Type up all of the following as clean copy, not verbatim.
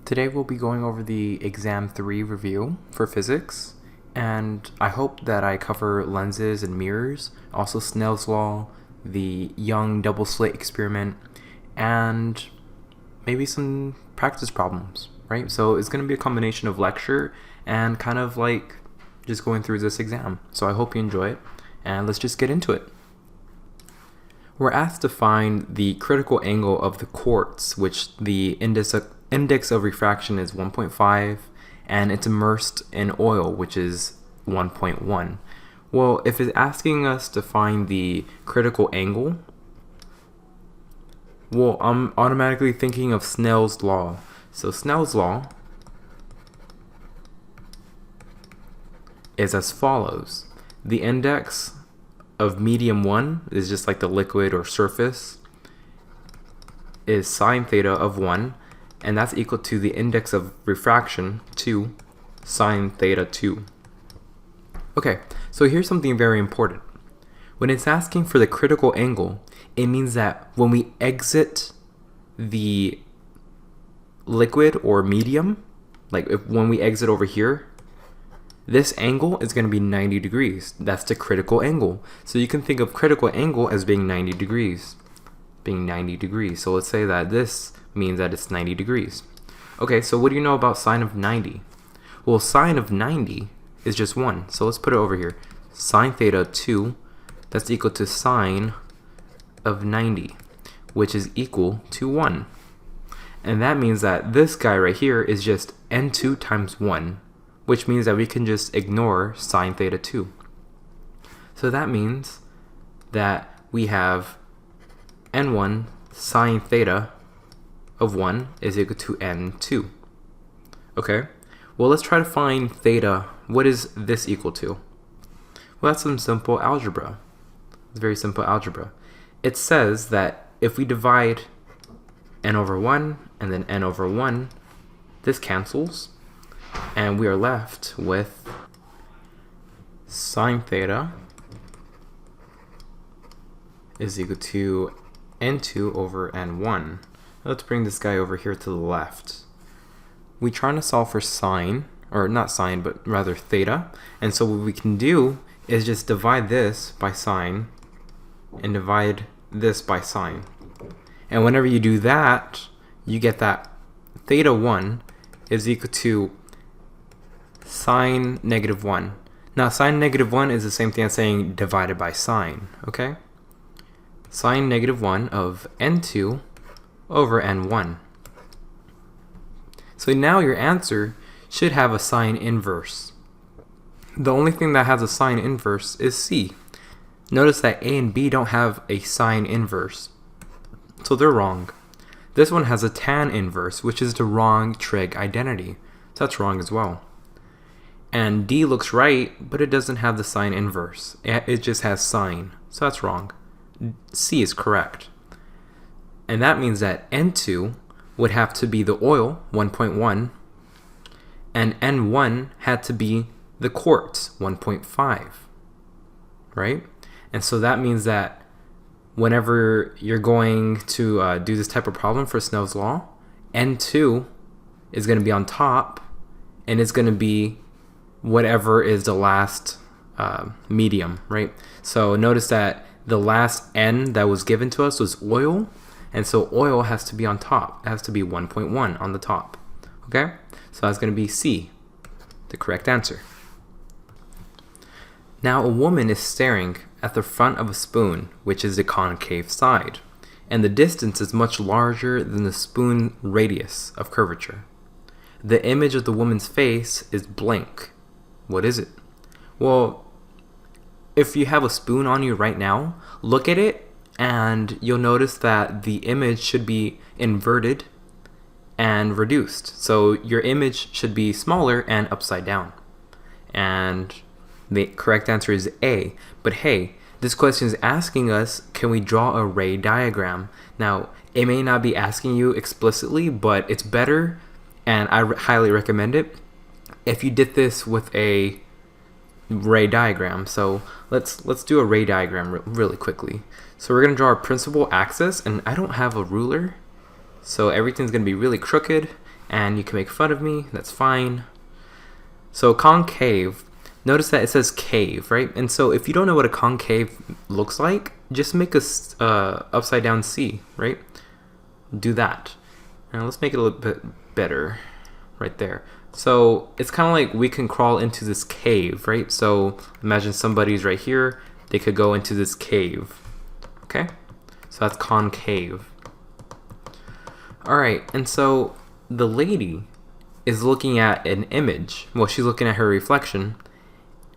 Today we'll be going over the Exam 3 review for physics, and I hope that I cover lenses and mirrors, also Snell's Law, the Young double slit experiment, and maybe some practice problems, right? So it's going to be a combination of lecture and kind of like just going through this exam. So I hope you enjoy it, and let's just get into it. We're asked to find the critical angle of the quartz, which the index of refraction is 1.5, and it's immersed in oil, which is 1.1. Well, if it's asking us to find the critical angle, well, I'm automatically thinking of Snell's Law. So Snell's Law is as follows. The index of medium 1 is just like the liquid or surface is sine theta of 1, and that's equal to the index of refraction 2 sine theta 2. Okay, so here's something very important. When it's asking for the critical angle, it means that when we exit the liquid or medium, like when we exit over here, this angle is going to be 90 degrees. That's the critical angle. So you can think of critical angle as being 90 degrees. So let's say that this means that it's 90 degrees. Okay, so what do you know about sine of 90? Well, sine of 90 is just 1. So let's put it over here. Sine theta 2, that's equal to sine of 90, which is equal to 1. And that means that this guy right here is just n2 times 1. Which means that we can just ignore sine theta 2. So that means that we have n1 sine theta of 1 is equal to n2. Okay, well, let's try to find theta. What is this equal to? Well, that's some simple algebra. It's very simple algebra. It says that if we divide n over 1 and then n over 1, this cancels. And we are left with sine theta is equal to n2 over n1. Let's bring this guy over here to the left. We're trying to solve for sine, or not sine, but rather theta. And so what we can do is just divide this by sine and divide this by sine. And whenever you do that, you get that theta 1 is equal to sine negative 1. Now, sine negative 1 is the same thing as saying divided by sine, okay? Sine negative 1 of n2 over n1. So now your answer should have a sine inverse. The only thing that has a sine inverse is C. Notice that A and B don't have a sine inverse, so they're wrong. This one has a tan inverse, which is the wrong trig identity. So that's wrong as well. And D looks right, but it doesn't have the sine inverse. It just has sine, so that's wrong. C is correct. And that means that N2 would have to be the oil, 1.1, and N1 had to be the quartz, 1.5, right? And so that means that whenever you're going to do this type of problem for Snell's Law, N2 is going to be on top, and it's going to be whatever is the last medium, right? So notice that the last N that was given to us was oil, and so oil has to be on top. It has to be 1.1 on the top, okay? So that's going to be C, the correct answer. Now a woman is staring at the front of a spoon, which is the concave side, and the distance is much larger than the spoon radius of curvature. The image of the woman's face is blank. What is it? Well, if you have a spoon on you right now, look at it and you'll notice that the image should be inverted and reduced. So your image should be smaller and upside down. And the correct answer is A. But hey, this question is asking us, can we draw a ray diagram? Now, it may not be asking you explicitly, but it's better, and I highly recommend it, if you did this with a ray diagram. So let's do a ray diagram really quickly. So we're going to draw our principal axis, and I don't have a ruler, so everything's going to be really crooked, and you can make fun of me, that's fine. So concave, notice that it says cave, right? And so if you don't know what a concave looks like, just make a upside down C, right? Do that. Now let's make it a little bit better right there. So it's kind of like we can crawl into this cave, right? So imagine somebody's right here, they could go into this cave, okay? So that's concave. All right, and so the lady is looking at an image, well, she's looking at her reflection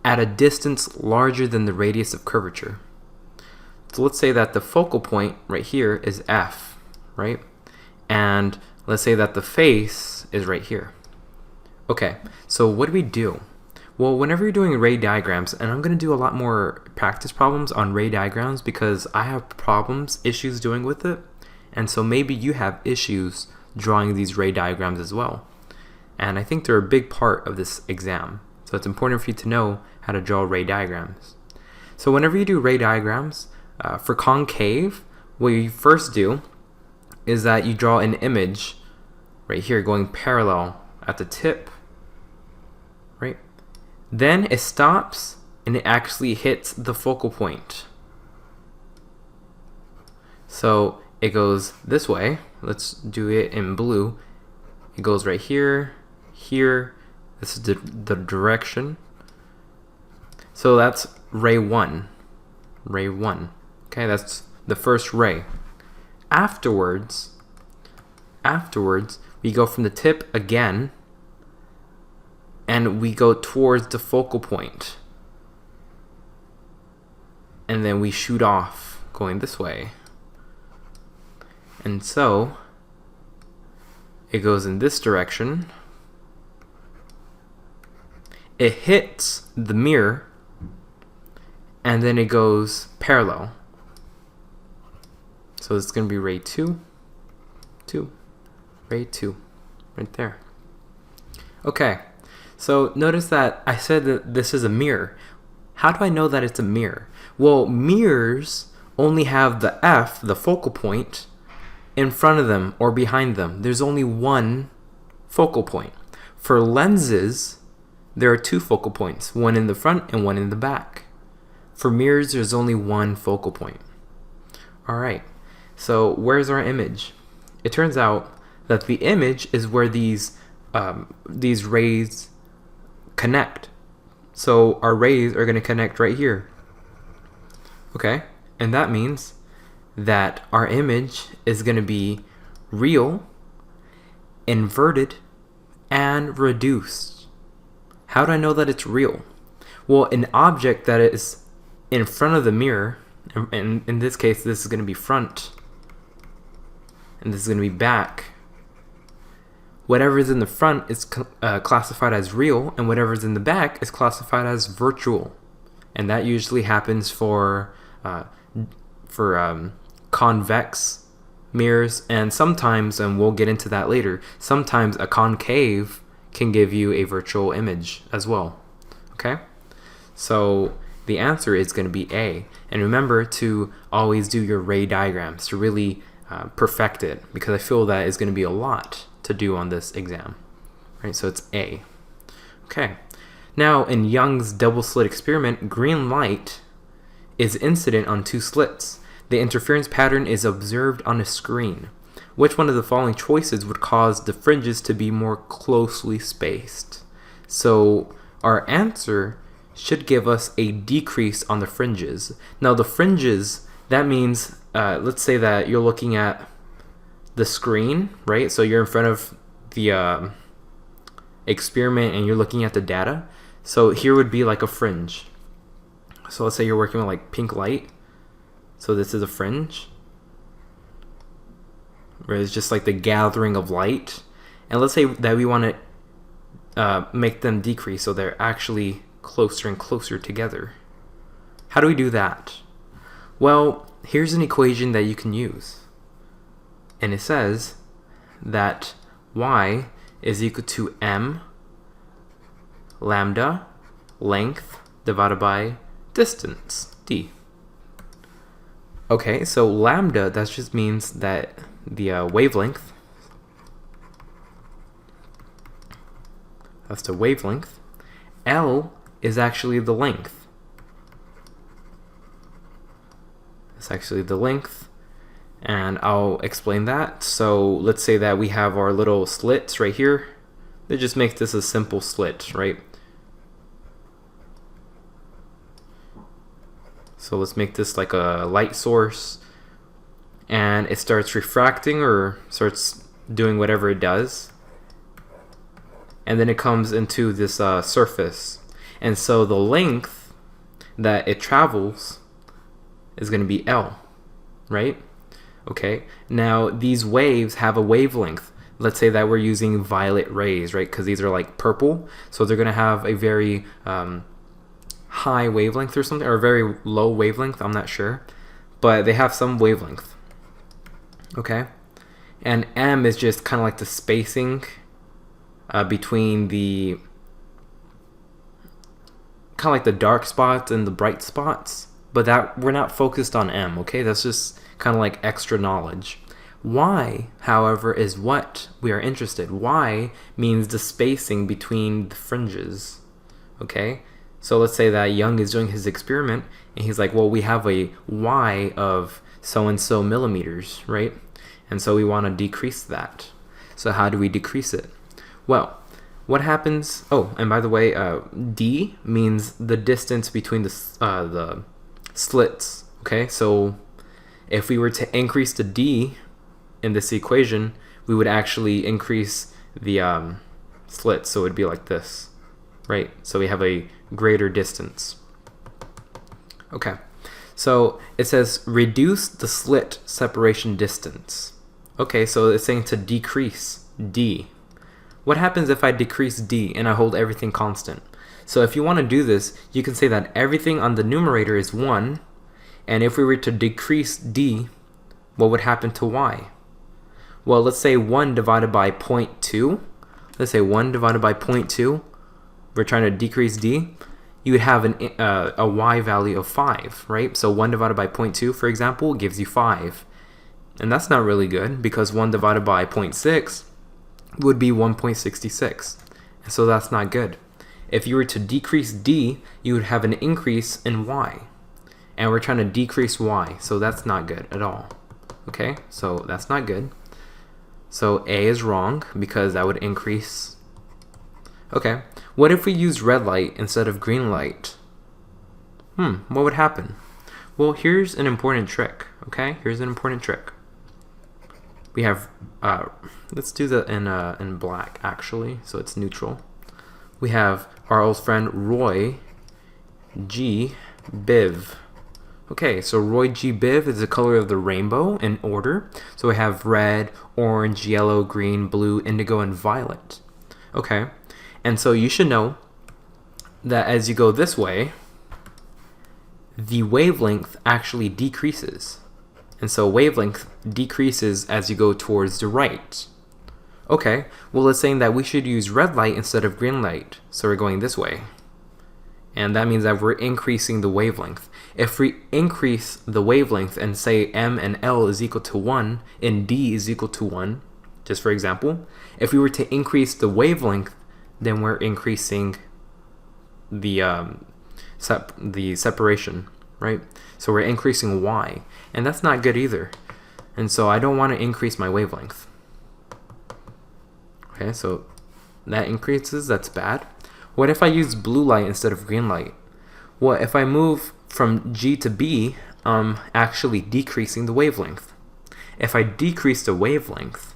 at a distance larger than the radius of curvature. So let's say that the focal point right here is F, right? And let's say that the face is right here. Okay, so what do we do? Well, whenever you're doing ray diagrams, and I'm going to do a lot more practice problems on ray diagrams because I have issues doing with it, and so maybe you have issues drawing these ray diagrams as well. And I think they're a big part of this exam, so it's important for you to know how to draw ray diagrams. So whenever you do ray diagrams, for concave, what you first do is that you draw an image right here going parallel at the tip, right? Then it stops and it actually hits the focal point. So it goes this way. Let's do it in blue. It goes right here, here. This is the direction. So that's ray 1. Ray 1. Okay, that's the first ray. Afterwards, we go from the tip again, and we go towards the focal point. And then we shoot off, going this way. And so, it goes in this direction. It hits the mirror, and then it goes parallel. So it's going to be ray 2, 2, ray 2, right there. Okay, so notice that I said that this is a mirror. How do I know that it's a mirror? Well, mirrors only have the F, the focal point, in front of them or behind them. There's only one focal point. For lenses, there are two focal points, one in the front and one in the back. For mirrors, there's only one focal point. All right, so where's our image? It turns out that the image is where these rays connect. So our rays are going to connect right here. Okay, and that means that our image is going to be real, inverted, and reduced. How do I know that it's real? Well, an object that is in front of the mirror, and in this case, this is going to be front, and this is going to be back. Whatever is in the front is classified as real, and whatever is in the back is classified as virtual. And that usually happens for convex mirrors, and sometimes, and we'll get into that later, sometimes a concave can give you a virtual image as well. Okay? So the answer is going to be A. And remember to always do your ray diagrams to really perfect it, because I feel that is going to be a lot to do on this exam. Right? So it's A. Okay. Now, in Young's double slit experiment, green light is incident on two slits. The interference pattern is observed on a screen. Which one of the following choices would cause the fringes to be more closely spaced? So our answer should give us a decrease on the fringes. Now the fringes, that means, let's say that you're looking at the screen, right? So you're in front of the experiment and you're looking at the data. So here would be like a fringe. So let's say you're working with like pink light. So this is a fringe, where it's just like the gathering of light. And let's say that we want to make them decrease so they're actually closer and closer together. How do we do that? Well, here's an equation that you can use. And it says that y is equal to m lambda length divided by distance, d. Okay, so lambda, that just means that the wavelength, That's the wavelength. L is actually the length. It's actually the length, and I'll explain that. So let's say that we have our little slits right here. It just makes this a simple slit, right? So let's make this like a light source, and it starts refracting or starts doing whatever it does, and then it comes into this surface, and so the length that it travels is going to be L, right? Okay, now these waves have a wavelength. Let's say that we're using violet rays, right? Because these are like purple, so they're going to have a very high wavelength or something, or a very low wavelength, I'm not sure, but they have some wavelength. Okay, and M is just kind of like the spacing between the kind of like the dark spots and the bright spots, but that we're not focused on M. Okay, that's just kind of like extra knowledge. Y, however, is what we are interested. Y means the spacing between the fringes. Okay, so let's say that Young is doing his experiment, and he's like, well, we have a Y of so-and-so millimeters, right? And so we want to decrease that. So how do we decrease it? Well, what happens? Oh, and by the way, D means the distance between the slits. Okay, so if we were to increase the D in this equation, we would actually increase the slits, so it would be like this, right? So we have a greater distance. Okay, so it says reduce the slit separation distance. Okay, so it's saying to decrease D. What happens if I decrease D and I hold everything constant? So if you want to do this, you can say that everything on the numerator is 1, and if we were to decrease D, what would happen to Y? Well, let's say 1 divided by 0.2. Let's say 1 divided by 0.2. We're trying to decrease D. You would have a Y value of 5, right? So 1 divided by 0.2, for example, gives you 5. And that's not really good, because 1 divided by 0.6 would be 1.66. And so that's not good. If you were to decrease D, you would have an increase in Y. And we're trying to decrease Y, so that's not good at all. Okay, so that's not good. So A is wrong, because that would increase. Okay, what if we use red light instead of green light? What would happen? Well, here's an important trick, okay? Here's an important trick. We have, let's do that in black, actually, so it's neutral. We have our old friend Roy G. Biv. Okay, so Roy G. Biv is the color of the rainbow in order. So we have red, orange, yellow, green, blue, indigo, and violet. Okay, and so you should know that as you go this way, the wavelength actually decreases. And so wavelength decreases as you go towards the right. Okay, well, it's saying that we should use red light instead of green light. So we're going this way. And that means that we're increasing the wavelength. If we increase the wavelength and say M and L is equal to 1 and D is equal to 1, just for example, if we were to increase the wavelength, then we're increasing the separation, right? So we're increasing Y, and that's not good either. And so I don't want to increase my wavelength. Okay, so that increases, that's bad. What if I use blue light instead of green light? Well, if I move from G to B, I'm actually decreasing the wavelength. If I decrease the wavelength,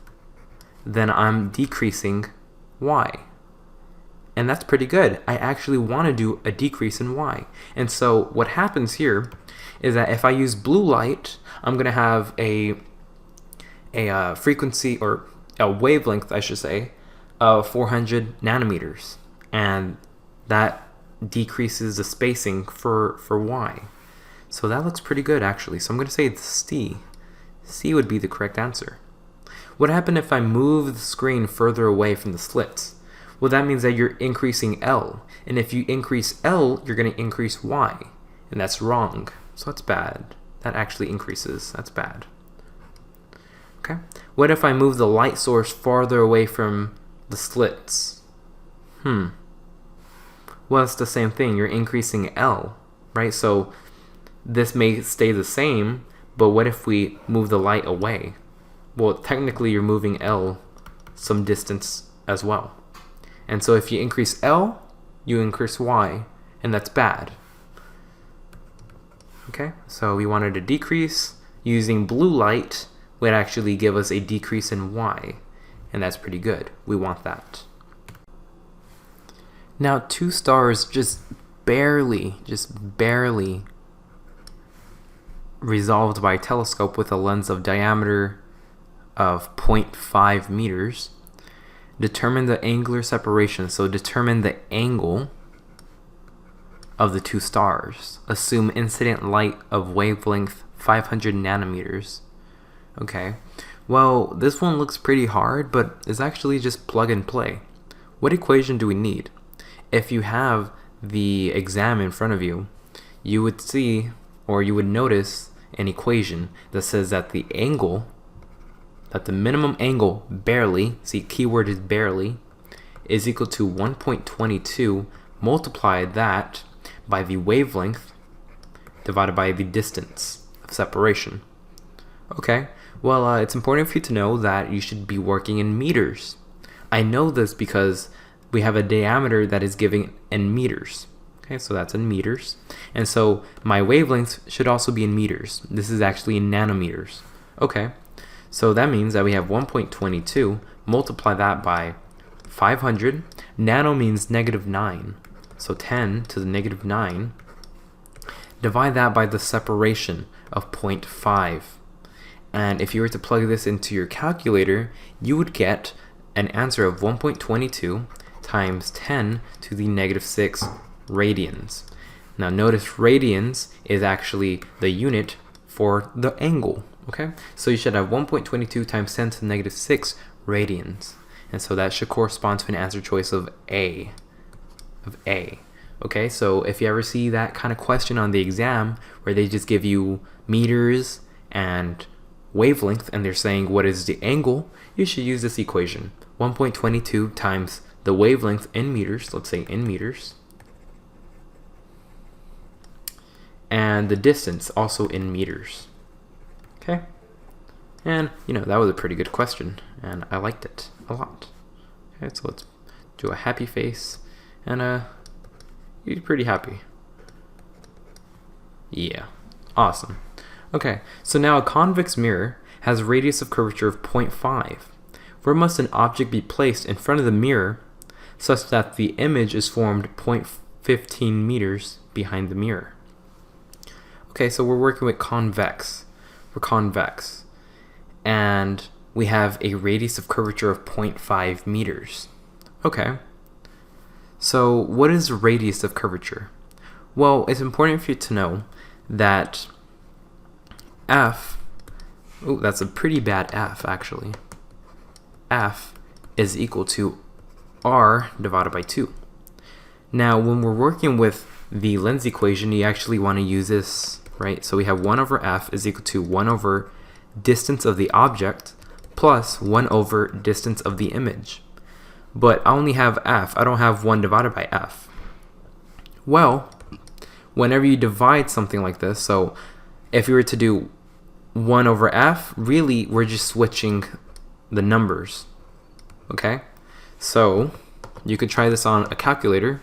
then I'm decreasing Y. And that's pretty good. I actually want to do a decrease in Y. And so what happens here is that if I use blue light, I'm going to have a frequency, or a wavelength, I should say, of 400 nanometers. And that decreases the spacing for Y. So that looks pretty good, actually. So I'm going to say C. C would be the correct answer. What happened if I move the screen further away from the slits? Well, that means that you're increasing L. And if you increase L, you're going to increase Y. And that's wrong. So that's bad. That actually increases. That's bad. Okay. What if I move the light source farther away from the slits? Well, it's the same thing. You're increasing L, right? So this may stay the same, but what if we move the light away? Well, technically you're moving L some distance as well. And so if you increase L, you increase Y, and that's bad. Okay, so we wanted a decrease. Using blue light would actually give us a decrease in Y, and that's pretty good. We want that. Now, two stars just barely resolved by a telescope with a lens of diameter of 0.5 meters. Determine the angular separation, so determine the angle of the two stars. Assume incident light of wavelength 500 nanometers. Okay, well, this one looks pretty hard, but it's actually just plug and play. What equation do we need? If you have the exam in front of you, you would see, or you would notice an equation that says that the angle, that the minimum angle barely, see, keyword is barely, is equal to 1.22, multiply that by the wavelength divided by the distance of separation. Okay, well, it's important for you to know that you should be working in meters. I know this because we have a diameter that is given in meters. Okay, so that's in meters. And so my wavelength should also be in meters. This is actually in nanometers. Okay, so that means that we have 1.22, multiply that by 500. Nano means -9. So 10 to the -9. Divide that by the separation of 0.5. And if you were to plug this into your calculator, you would get an answer of 1.22 times 10 to the -6 radians. Now notice radians is actually the unit for the angle. Okay, so you should have 1.22 times 10 to the -6 radians. And so that should correspond to an answer choice of A. Okay, so if you ever see that kind of question on the exam where they just give you meters and wavelength and they're saying what is the angle, you should use this equation. 1.22 times the wavelength in meters, let's say in meters, and the distance also in meters. Okay, and that was a pretty good question and I liked it a lot. Okay, so let's do a happy face, and you're pretty happy. Yeah, awesome. Okay, so now a convex mirror has a radius of curvature of 0.5. Where must an object be placed in front of the mirror such that the image is formed 0.15 meters behind the mirror? Okay, so we're working with convex. We're convex. And we have a radius of curvature of 0.5 meters. Okay. So what is the radius of curvature? Well, it's important for you to know that F, that's a pretty bad F actually. F is equal to R divided by 2. Now, when we're working with the lens equation, you actually want to use this, right? So we have 1 over F is equal to 1 over distance of the object plus 1 over distance of the image. But I only have F. I don't have 1 divided by F. Well, whenever you divide something like this, so if you were to do 1 over F, really we're just switching the numbers. Okay? So you could try this on a calculator.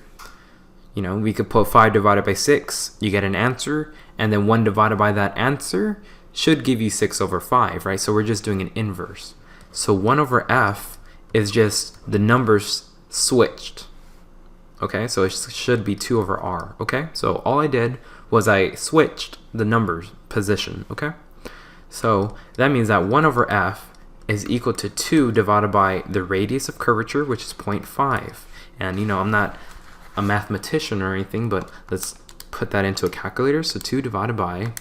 We could put 5 divided by 6, you get an answer, and then 1 divided by that answer should give you 6 over 5, right? So we're just doing an inverse. So 1 over F is just the numbers switched. Okay, so it should be 2 over R. Okay, so all I did was I switched the numbers position. Okay, so that means that 1 over F is equal to 2 divided by the radius of curvature, which is 0.5. And I'm not a mathematician or anything, but let's put that into a calculator. So 2 divided by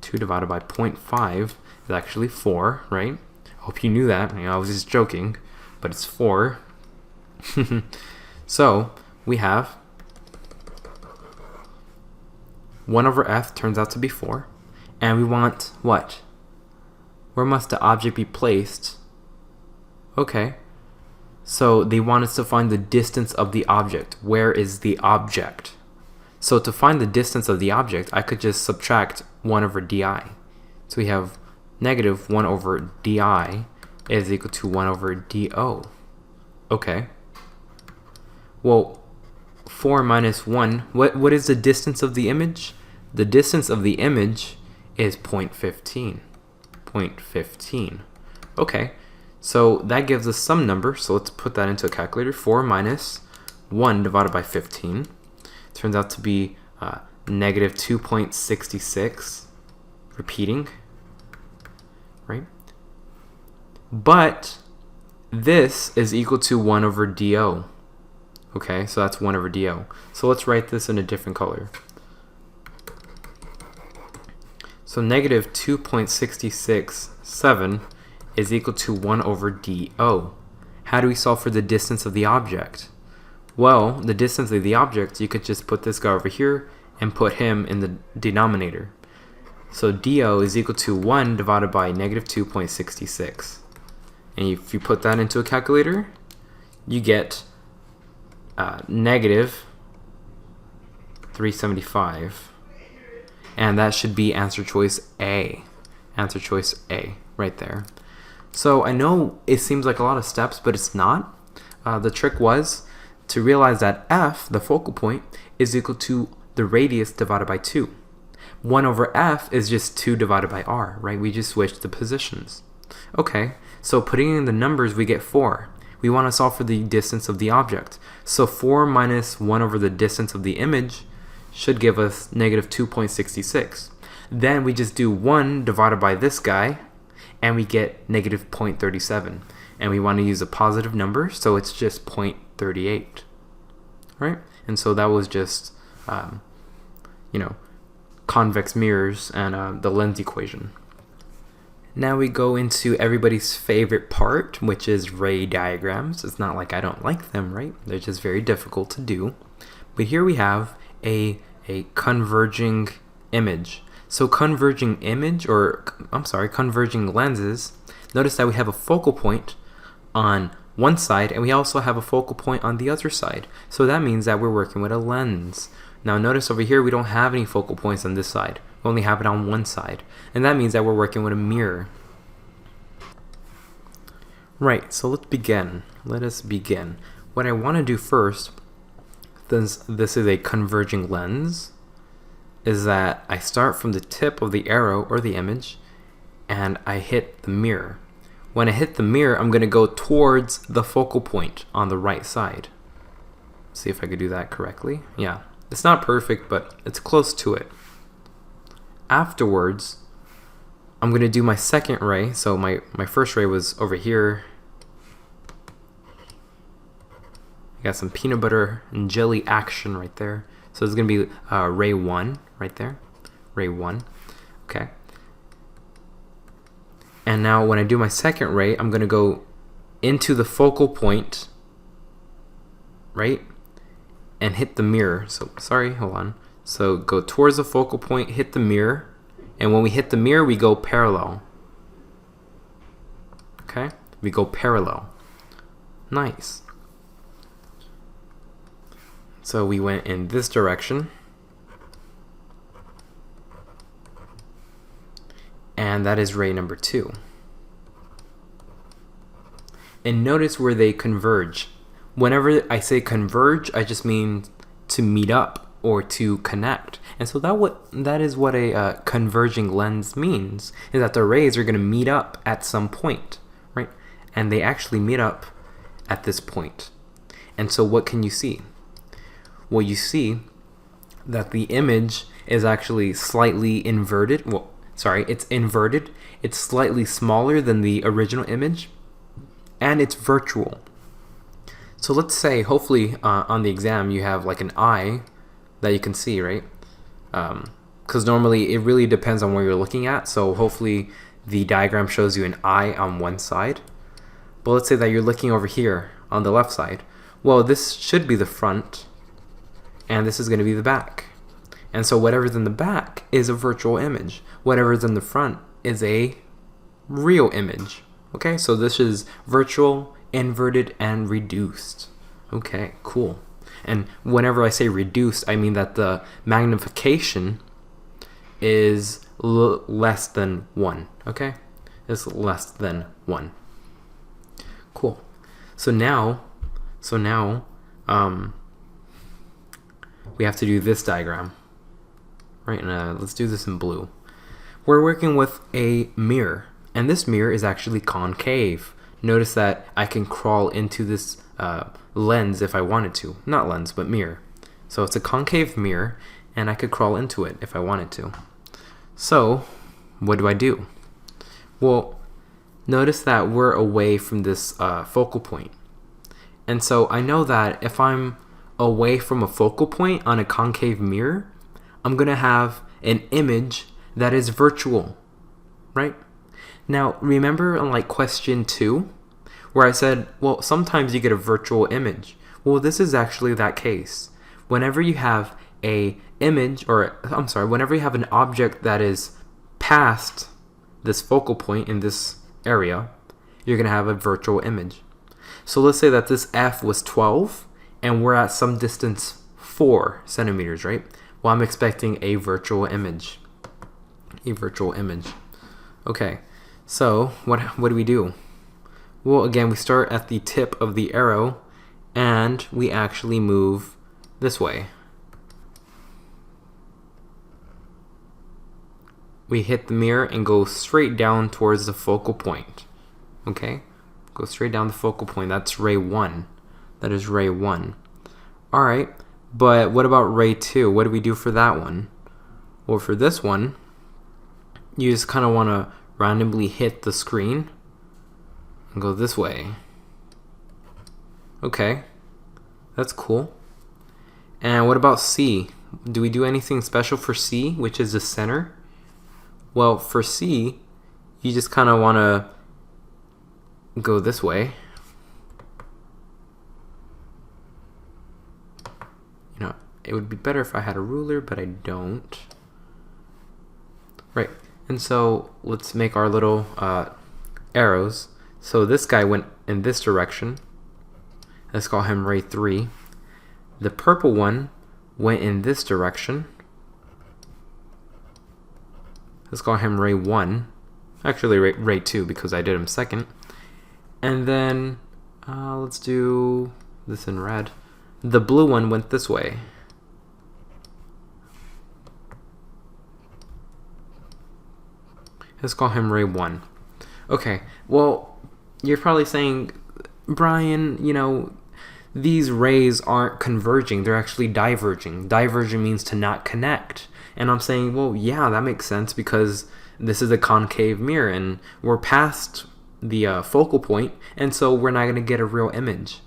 0.5 is actually 4, right? I hope you knew that. I was just joking, but it's 4. So we have 1 over F turns out to be 4. And we want what? Where must the object be placed? Okay. So they want us to find the distance of the object. Where is the object? So to find the distance of the object, I could just subtract 1 over di. So we have negative 1 over di is equal to 1 over do. Okay. Well, 4 minus 1, what is the distance of the image? The distance of the image is 0.15. 0.15. Okay. So that gives us some number, so let's put that into a calculator. 4 minus 1 divided by 15 turns out to be negative 2.66, repeating, right? But this is equal to 1 over do. Okay, so that's 1 over do. So let's write this in a different color. So negative 2.667 is equal to 1 over do. How do we solve for the distance of the object? Well, the distance of the object, you could just put this guy over here and put him in the denominator. So do is equal to 1 divided by negative 2.66. And if you put that into a calculator, you get negative 375. And that should be answer choice A. Answer choice A, right there. So I know it seems like a lot of steps, but it's not. The trick was to realize that f, the focal point, is equal to the radius divided by 2. 1 over f is just 2 divided by r, right? We just switched the positions. Okay, so putting in the numbers, we get 4. We want to solve for the distance of the object. So 4 minus 1 over the distance of the image should give us negative 2.66. Then we just do 1 divided by this guy, and we get negative 0.37. And we want to use a positive number, so it's just 0.38, right? And so that was just, convex mirrors and the lens equation. Now we go into everybody's favorite part, which is ray diagrams. It's not like I don't like them, right? They're just very difficult to do. But here we have a converging image. So converging lenses, notice that we have a focal point on one side and we also have a focal point on the other side. So that means that we're working with a lens. Now notice over here we don't have any focal points on this side. We only have it on one side. And that means that we're working with a mirror. Right, so let's begin. Let us begin. What I want to do first, since this is a converging lens, is that I start from the tip of the arrow or the image and I hit the mirror. When I hit the mirror, I'm going to go towards the focal point on the right side. See if I could do that correctly. Yeah, it's not perfect, but it's close to it. Afterwards, I'm going to do my second ray. So my first ray was over here. I got some peanut butter and jelly action right there. So it's going to be ray 1 right there. Ray 1. Okay. And now when I do my second ray, I'm going to go into the focal point, right? And hit the mirror. So, sorry, hold on. So go towards the focal point, hit the mirror. And when we hit the mirror, we go parallel. Okay? We go parallel. Nice. So we went in this direction. And that is ray number 2. And notice where they converge. Whenever I say converge, I just mean to meet up or to connect. And so that is what a converging lens means, is that the rays are going to meet up at some point, right? And they actually meet up at this point. And so what can you see? Well, you see that the image is actually slightly inverted. Well, sorry, it's inverted. It's slightly smaller than the original image, and it's virtual. So let's say, hopefully, on the exam, you have like an eye that you can see, right? Because normally it really depends on where you're looking at. So hopefully the diagram shows you an eye on one side. But let's say that you're looking over here on the left side. Well, this should be the front, and this is going to be the back. And so whatever's in the back is a virtual image. Whatever's in the front is a real image. Okay, so this is virtual, inverted and reduced. Okay, cool. And whenever I say reduced, I mean that the magnification is less than 1, okay? It's less than 1. Cool. So now, we have to do this diagram, right? And let's do this in blue. We're working with a mirror, and this mirror is actually concave. Notice that I can crawl into this lens if I wanted to. Not lens, but mirror. So it's a concave mirror, and I could crawl into it if I wanted to. So what do? Well, notice that we're away from this focal point. And so I know that if I'm away from a focal point on a concave mirror, I'm going to have an image that is virtual, right? Now, remember on like question 2, where I said, well, sometimes you get a virtual image. Well, this is actually that case. Whenever you have whenever you have an object that is past this focal point in this area, you're going to have a virtual image. So let's say that this F was 12 and we're at some distance 4 centimeters, right? Well, I'm expecting a virtual image. Okay, so what do we do? Well, again, we start at the tip of the arrow and we actually move this way. We hit the mirror and go straight down towards the focal point. Okay? Go straight down the focal point. That's ray 1. That is ray 1. Alright, but what about ray 2? What do we do for that one? Well, for this one, you just kind of want to randomly hit the screen and go this way. Okay, that's cool. And what about C? Do we do anything special for C, which is the center? Well, for C, you just kind of want to go this way. You know, it would be better if I had a ruler, but I don't. Right, and so let's make our little arrows. So this guy went in this direction. Let's call him ray 3. The purple one went in this direction. Let's call him ray 1. Actually, ray 2 because I did him second. And then let's do this in red. The blue one went this way. Let's call him ray 1. Okay, well, you're probably saying, Brian, you know, these rays aren't converging, they're actually diverging. Diverging means to not connect. And I'm saying, well, yeah, that makes sense because this is a concave mirror and we're past the focal point, and so we're not going to get a real image.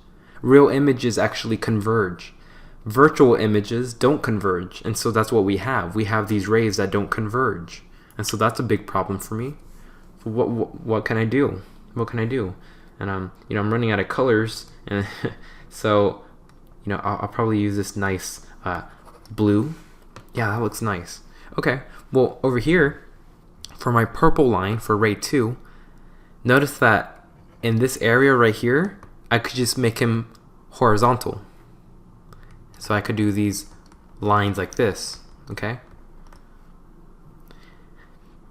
Real images actually converge. Virtual images don't converge, and so that's what we have. We have these rays that don't converge, and so that's a big problem for me. What can I do? What can I do? And you know, I'm running out of colors, and so you know, I'll probably use this nice blue. Yeah, that looks nice. Okay, well, over here for my purple line for ray 2, notice that in this area right here, I could just make him horizontal. So I could do these lines like this, okay?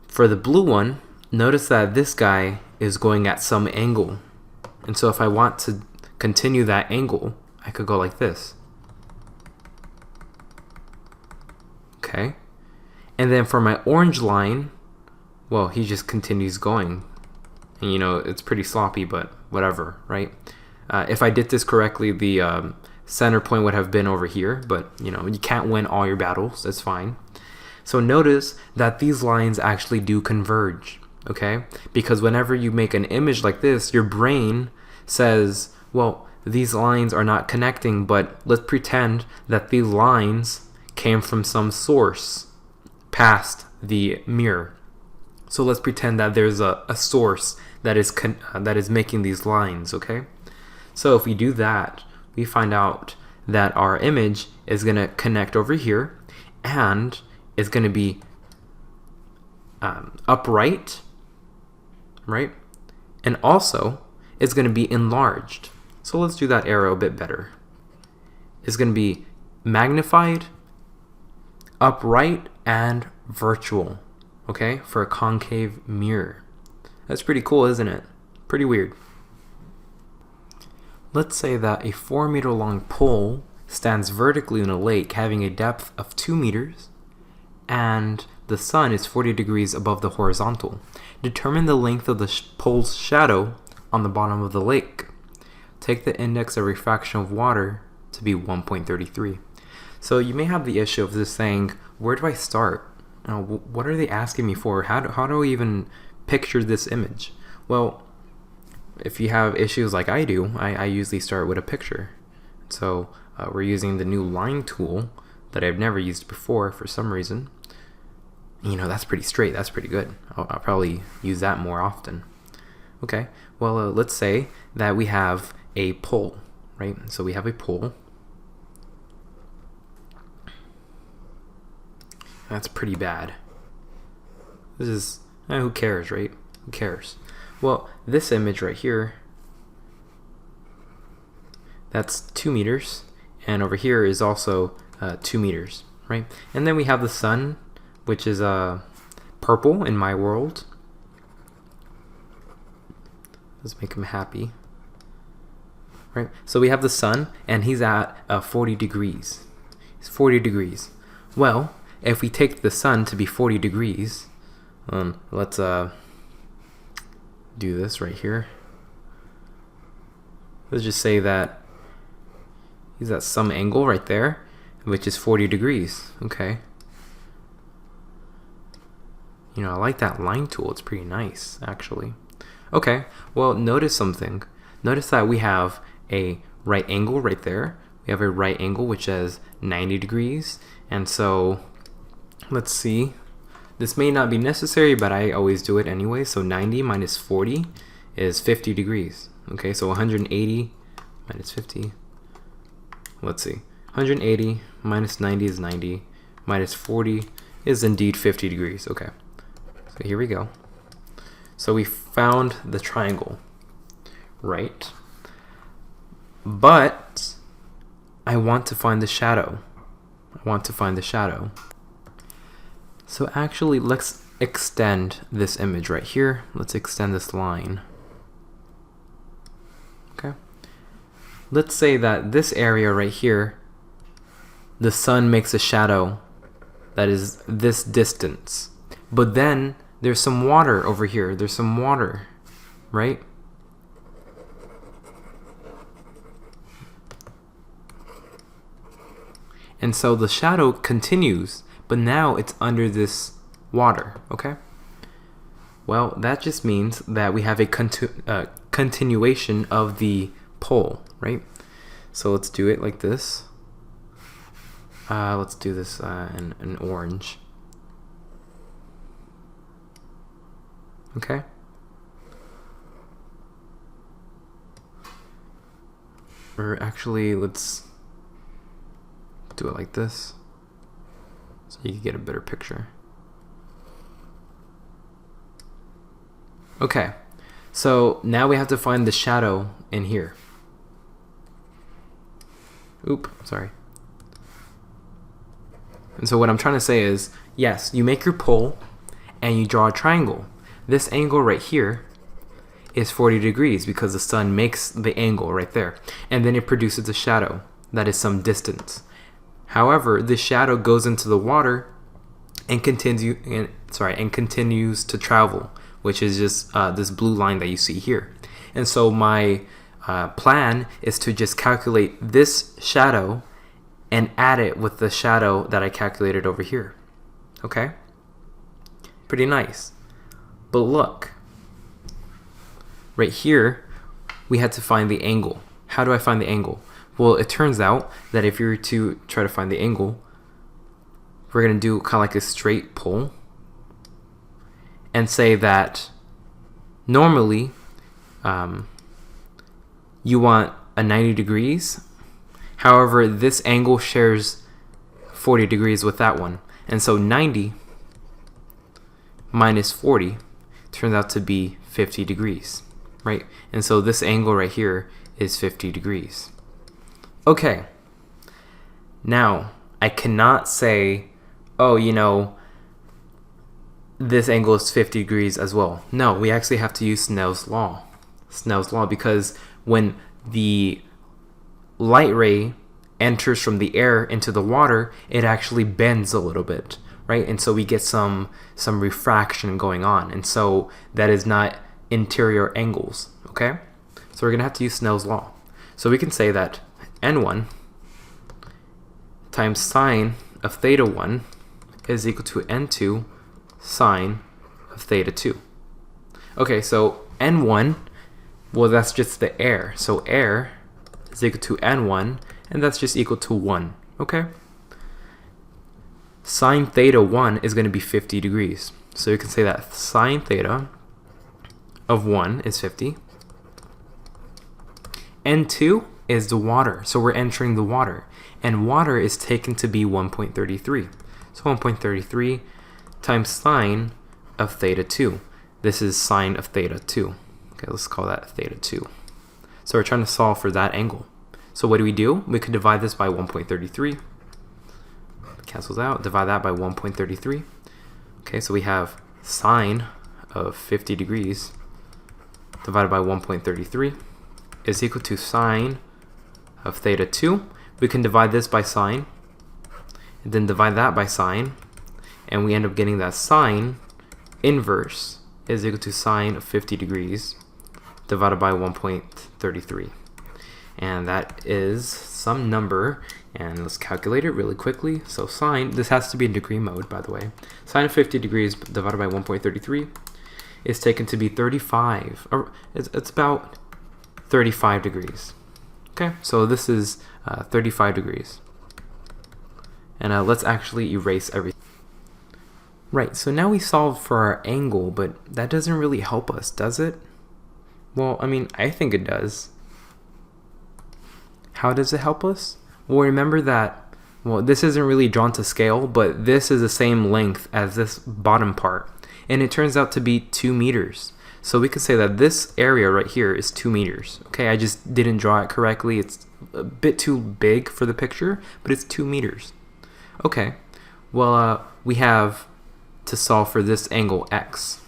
For the blue one, notice that this guy is going at some angle. And so if I want to continue that angle, I could go like this. Okay? And then for my orange line, well, he just continues going. And you know, it's pretty sloppy, but whatever, right? If I did this correctly, the center point would have been over here, but you know, you can't win all your battles, that's fine. So notice that these lines actually do converge, okay? Because whenever you make an image like this, your brain says, well, these lines are not connecting, but let's pretend that these lines came from some source past the mirror. So let's pretend that there's a source that is making these lines, okay? So if we do that, we find out that our image is going to connect over here and it's going to be upright, right? And also, is going to be enlarged. So let's do that arrow a bit better. It's going to be magnified, upright, and virtual, okay, for a concave mirror. That's pretty cool, isn't it? Pretty weird. Let's say that a 4-meter long pole stands vertically in a lake having a depth of 2 meters and the sun is 40 degrees above the horizontal. Determine the length of the pole's shadow on the bottom of the lake. Take the index of refraction of water to be 1.33. So you may have the issue of this saying, where do I start? What are they asking me for? How do I even picture this image? Well, if you have issues like I do, I usually start with a picture. So we're using the new line tool that I've never used before for some reason. You know, that's pretty straight. That's pretty good. I'll probably use that more often. Okay, well, let's say that we have a pole, right? So we have a pole. That's pretty bad. This is, who cares, right? Who cares? Well, this image right here, that's 2 meters. And over here is also 2 meters, right? And then we have the sun, which is purple in my world. Let's make him happy. Right? So we have the sun, and he's at 40 degrees. He's 40 degrees. Well, if we take the sun to be 40 degrees, let's do this right here. Let's just say that he's at some angle right there, which is 40 degrees. Okay. You know, I like that line tool. It's pretty nice, actually. Okay, well, notice something. Notice that we have a right angle right there. We have a right angle which is 90 degrees. And so, let's see. This may not be necessary, but I always do it anyway. So 90 minus 40 is 50 degrees. Okay, so 180 minus 50. Let's see. 180 minus 90 is 90. Minus 40 is indeed 50 degrees. Okay. So here we go. So we found the triangle, right? But I want to find the shadow. I want to find the shadow. So actually, let's extend this image right here. Let's extend this line. Okay. Let's say that this area right here, the sun makes a shadow that is this distance. But then there's some water over here. There's some water, right? And so the shadow continues, but now it's under this water, okay? Well, that just means that we have a continuation of the pole, right? So let's do it like this. Let's do this in orange. Okay. Or actually, let's do it like this so you can get a better picture. Okay, so now we have to find the shadow in here. Oop, sorry. And so what I'm trying to say is, yes, you make your pole and you draw a triangle. This angle right here is 40 degrees because the sun makes the angle right there. And then it produces a shadow that is some distance. However, the shadow goes into the water and continues to travel, which is just this blue line that you see here. And so my plan is to just calculate this shadow and add it with the shadow that I calculated over here. Okay? Pretty nice. But look, right here, we had to find the angle. How do I find the angle? Well, it turns out that if you were to try to find the angle, we're going to do kind of like a straight pole and say that normally you want a 90 degrees. However, this angle shares 40 degrees with that one. And so 90 minus 40 turns out to be 50 degrees. right? And so this angle right here is 50 degrees. Okay, now I cannot say, oh, you know, this angle is 50 degrees as well. No, we actually have to use Snell's Law. Snell's Law, because when the light ray enters from the air into the water, it actually bends a little bit, right? And so we get some refraction going on. And so that is not interior angles, okay? So we're gonna have to use Snell's Law. So we can say that N1 times sine of theta 1 is equal to N2 sine of theta 2. Okay, so N1, well, that's just the air. So air is equal to N1, and that's just equal to 1, okay? Sine theta 1 is going to be 50 degrees. So you can say that sine theta of 1 is 50. N2 is the water, so we're entering the water. And water is taken to be 1.33. So 1.33 times sine of theta 2. This is sine of theta 2. Okay, let's call that theta 2. So we're trying to solve for that angle. So what do? We could divide this by 1.33. Cancels out. Divide that by 1.33. Okay, so we have sine of 50 degrees divided by 1.33 is equal to sine of theta 2. We can divide this by sine, and then divide that by sine, and we end up getting that sine inverse is equal to sine of 50 degrees divided by 1.33. And that is some number, and let's calculate it really quickly. So sine, this has to be in degree mode, by the way. Sine of 50 degrees divided by 1.33 is taken to be 35, or it's about 35 degrees. Okay, so this is 35 degrees. And let's actually erase everything. Right, so now we solved for our angle, but that doesn't really help us, does it? Well, I mean, I think it does. How does it help us? Well, remember that, well, this isn't really drawn to scale, but this is the same length as this bottom part. And it turns out to be 2 meters. So we could say that this area right here is 2 meters. Okay, I just didn't draw it correctly. It's a bit too big for the picture, but it's 2 meters. Okay, well, we have to solve for this angle x.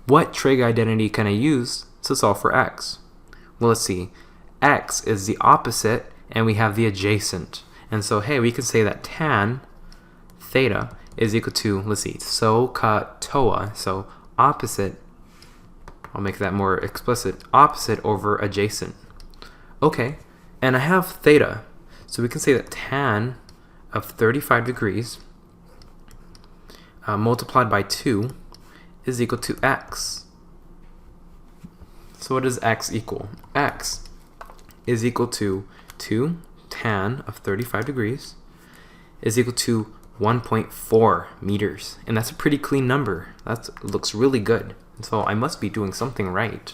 What trig identity can I use to solve for x? Well, let's see. X is the opposite, and we have the adjacent. And so, hey, we can say that tan theta is equal to, let's see, SOHCAHTOA, so opposite, I'll make that more explicit, opposite over adjacent. Okay, and I have theta, so we can say that tan of 35 degrees multiplied by 2 is equal to x. So what does x equal? X is equal to 2 tan of 35 degrees is equal to 1.4 meters. And that's a pretty clean number. That looks really good. So I must be doing something right.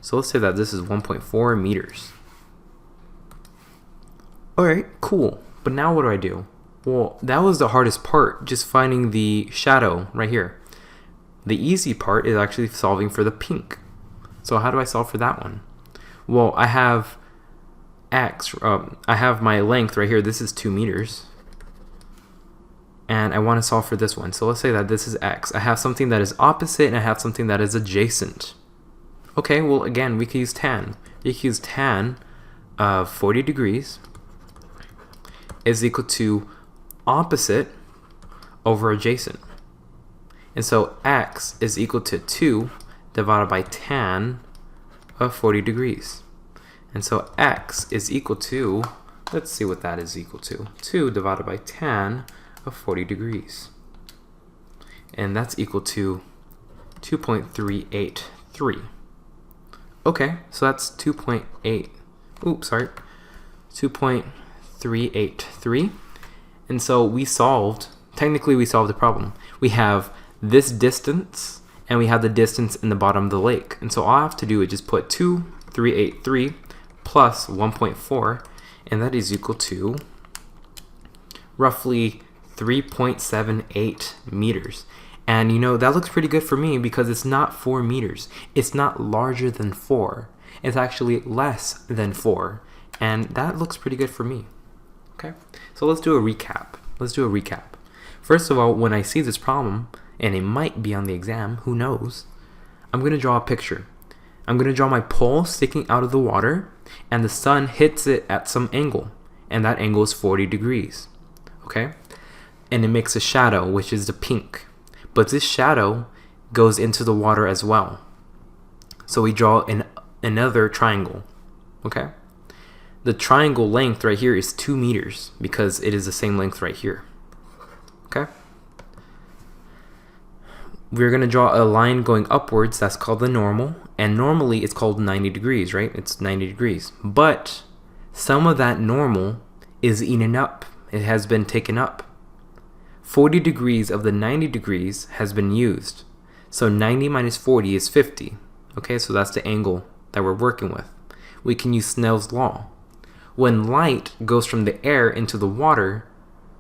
So let's say that this is 1.4 meters. Alright, cool. But now what do? Well, that was the hardest part, just finding the shadow right here. The easy part is actually solving for the pink. So how do I solve for that one? Well, I have x, I have my length right here. This is 2 meters. And I want to solve for this one. So let's say that this is x. I have something that is opposite and I have something that is adjacent. Okay, well, again, we can use tan. You can use tan of 40 degrees is equal to opposite over adjacent. And so x is equal to 2 divided by tan of 40 degrees. And so x is equal to, let's see what that is equal to. 2 divided by tan of 40 degrees. And that's equal to 2.383. Okay, so that's 2.383. And so we solved, technically we solved the problem. We have this distance and we have the distance in the bottom of the lake. And so all I have to do is just put 2.383 plus 1.4, and that is equal to roughly 3.78 meters. And you know, that looks pretty good for me because it's not 4 meters. It's not larger than 4. It's actually less than 4. And that looks pretty good for me. Okay, so let's do a recap. First of all, when I see this problem, and it might be on the exam, who knows, I'm going to draw a picture. I'm going to draw my pole sticking out of the water, and the sun hits it at some angle, and that angle is 40 degrees. Okay, and it makes a shadow, which is the pink. But this shadow goes into the water as well. So we draw another triangle. Okay, the triangle length right here is 2 meters because it is the same length right here. Okay, we're going to draw a line going upwards. That's called the normal, and normally it's called 90 degrees, right? It's 90 degrees, but some of that normal is eaten up. It has been taken up. 40 degrees of the 90 degrees has been used. So 90 minus 40 is 50. Okay, so that's the angle that we're working with. We can use Snell's Law. When light goes from the air into the water,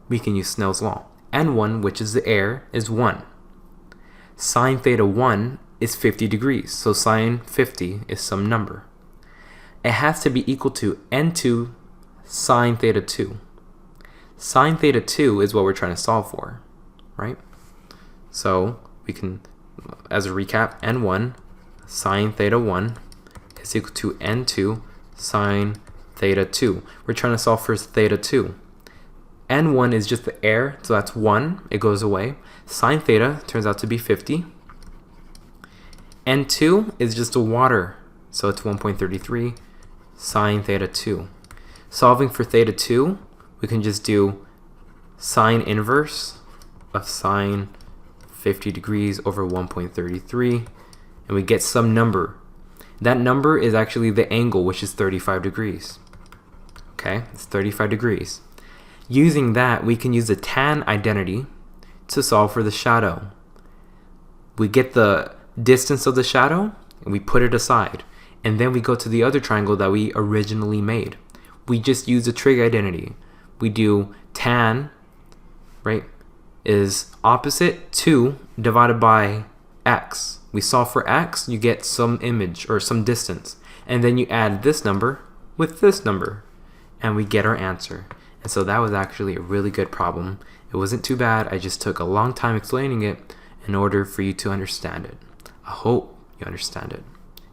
we can use Snell's Law. N1, which is the air, is 1. Sine theta 1 is 50 degrees, so sine 50 is some number. It has to be equal to N2 sine theta 2. Sine theta 2 is what we're trying to solve for, right? So we can, as a recap, N1 sine theta 1 is equal to N2 sine theta 2. We're trying to solve for theta 2. N1 is just the air, so that's 1. It goes away. Sine theta turns out to be 50. N2 is just the water, so it's 1.33 sine theta 2. Solving for theta 2, we can just do sine inverse of sine 50 degrees over 1.33, and we get some number. That number is actually the angle, which is 35 degrees. Okay, it's 35 degrees. Using that, we can use the tan identity to solve for the shadow. We get the distance of the shadow, and we put it aside. And then we go to the other triangle that we originally made. We just use the trig identity. We do tan, right, is opposite 2 divided by x. We solve for x, you get some image or some distance. And then you add this number with this number, and we get our answer. And so that was actually a really good problem. It wasn't too bad. I just took a long time explaining it in order for you to understand it. I hope you understand it.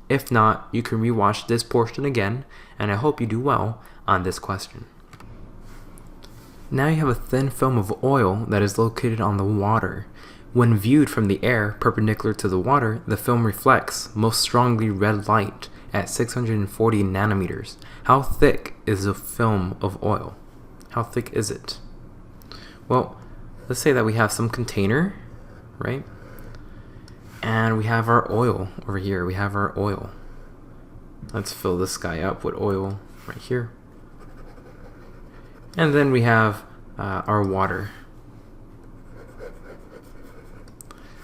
If not, you can rewatch this portion again, and I hope you do well on this question. Now you have a thin film of oil that is located on the water. When viewed from the air perpendicular to the water, the film reflects most strongly red light at 640 nanometers. How thick is the film of oil? How thick is it? Well, let's say that we have some container, right? And we have our oil over here. We have our oil. Let's fill this guy up with oil right here. And then we have our water.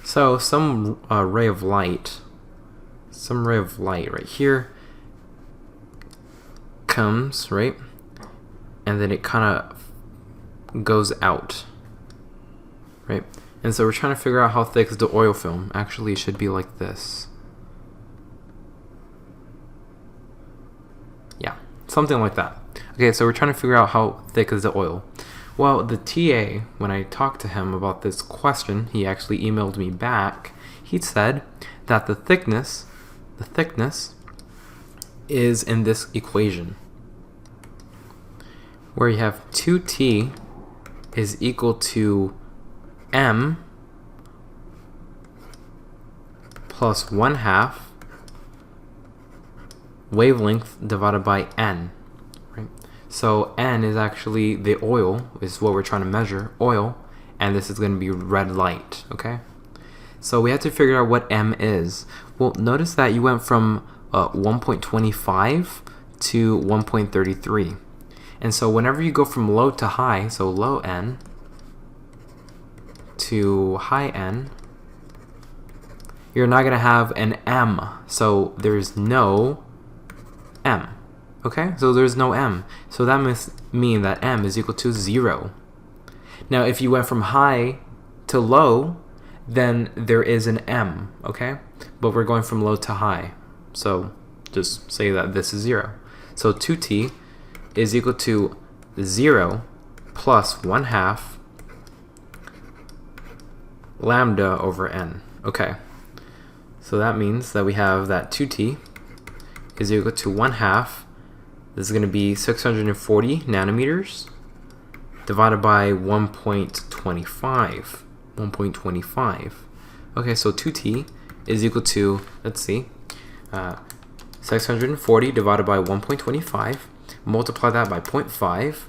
So some ray of light right here comes, right? And then it kind of goes out, right? And so we're trying to figure out how thick is the oil film. Actually, it should be like this. Yeah, something like that. Okay, so we're trying to figure out how thick is the oil. Well, the TA, when I talked to him about this question, he actually emailed me back. He said that the thickness is in this equation, where you have 2T is equal to M plus 1/2 wavelength divided by N, right? So N is actually the oil, is what we're trying to measure, oil, and this is going to be red light, okay? So we have to figure out what M is. Well, notice that you went from 1.25 to 1.33. And so whenever you go from low to high, so low N to high N, you're not going to have an M. So there's no M. Okay? So there's no M. So that must mean that M is equal to 0. Now, if you went from high to low, then there is an M. Okay? But we're going from low to high. So just say that this is 0. So 2t is equal to 0 plus 1/2 lambda over n. Okay, so that means that we have that 2t is equal to 1/2. This is going to be 640 nanometers divided by 1.25. 1.25. Okay, so 2t is equal to, let's see, 640 divided by 1.25. Multiply that by 0.5.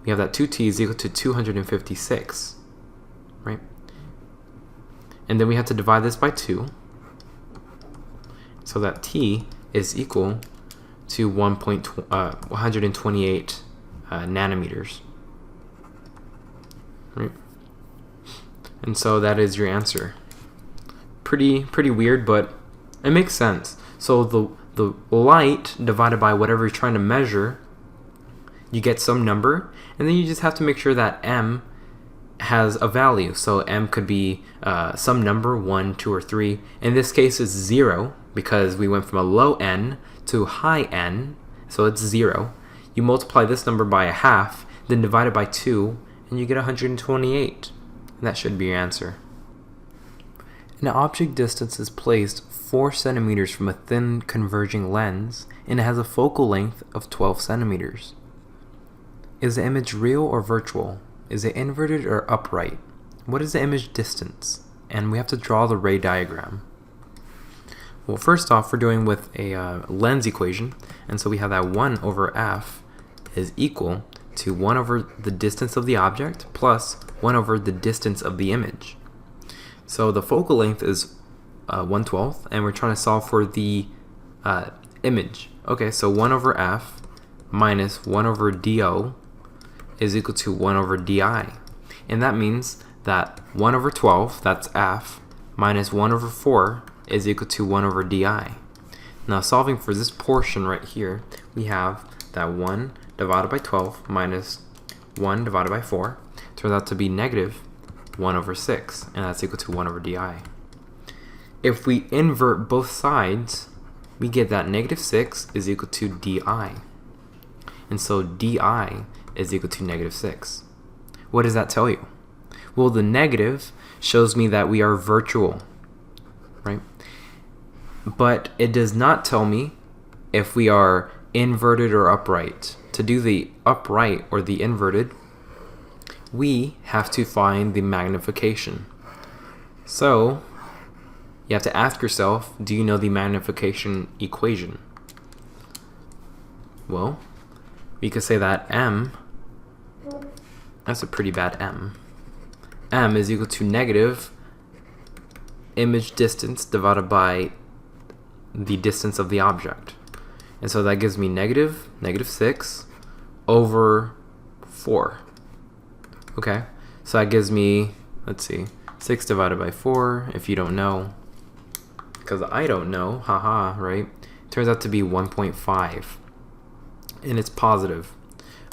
We have that 2t is equal to 256, right? And then we have to divide this by 2. So that t is equal to 128 nanometers. Right? And so that is your answer. Pretty weird, but it makes sense. So the light divided by whatever you're trying to measure, you get some number, and then you just have to make sure that m has a value. So m could be some number, 1, 2, or 3. In this case, it's 0 because we went from a low n to high n, so it's 0. You multiply this number by 1/2, then divide it by 2, and you get 128. And that should be your answer. An object distance is placed 4 centimeters from a thin converging lens, and it has a focal length of 12 centimeters. Is the image real or virtual? Is it inverted or upright? What is the image distance? And we have to draw the ray diagram. Well, first off, we're doing with a lens equation, and so we have that 1 over f is equal to 1 over the distance of the object plus 1 over the distance of the image. So the focal length is 1/12, and we're trying to solve for the image. Okay, so 1 over f minus 1 over do is equal to 1 over di. And that means that 1 over 12, that's f, minus 1 over 4 is equal to 1 over di. Now solving for this portion right here, we have that 1 divided by 12 minus 1 divided by 4 turns out to be negative 1 over 6, and that's equal to 1 over di. If we invert both sides, we get that negative 6 is equal to di. And so di is equal to negative 6. What does that tell you? Well, the negative shows me that we are virtual, right? But it does not tell me if we are inverted or upright. To do the upright or the inverted, we have to find the magnification. So you have to ask yourself, do you know the magnification equation? Well, we could say that m, that's a pretty bad m. M is equal to negative image distance divided by the distance of the object. And so that gives me negative 6 over 4. Okay, so that gives me, let's see, 6 divided by 4, if you don't know, because I don't know, haha, right? Turns out to be 1.5, and it's positive.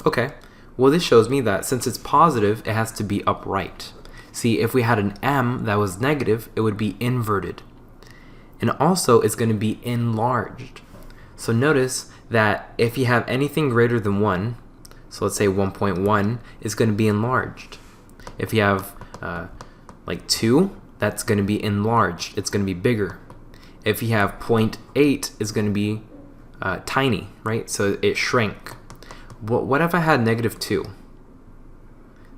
Okay, well this shows me that since it's positive, it has to be upright. See, if we had an m that was negative, it would be inverted. And also, it's going to be enlarged. So notice that if you have anything greater than 1, so let's say 1.1 is going to be enlarged. If you have like 2, that's going to be enlarged. It's going to be bigger. If you have 0.8, it's going to be tiny, right? So it shrank. What if I had negative 2?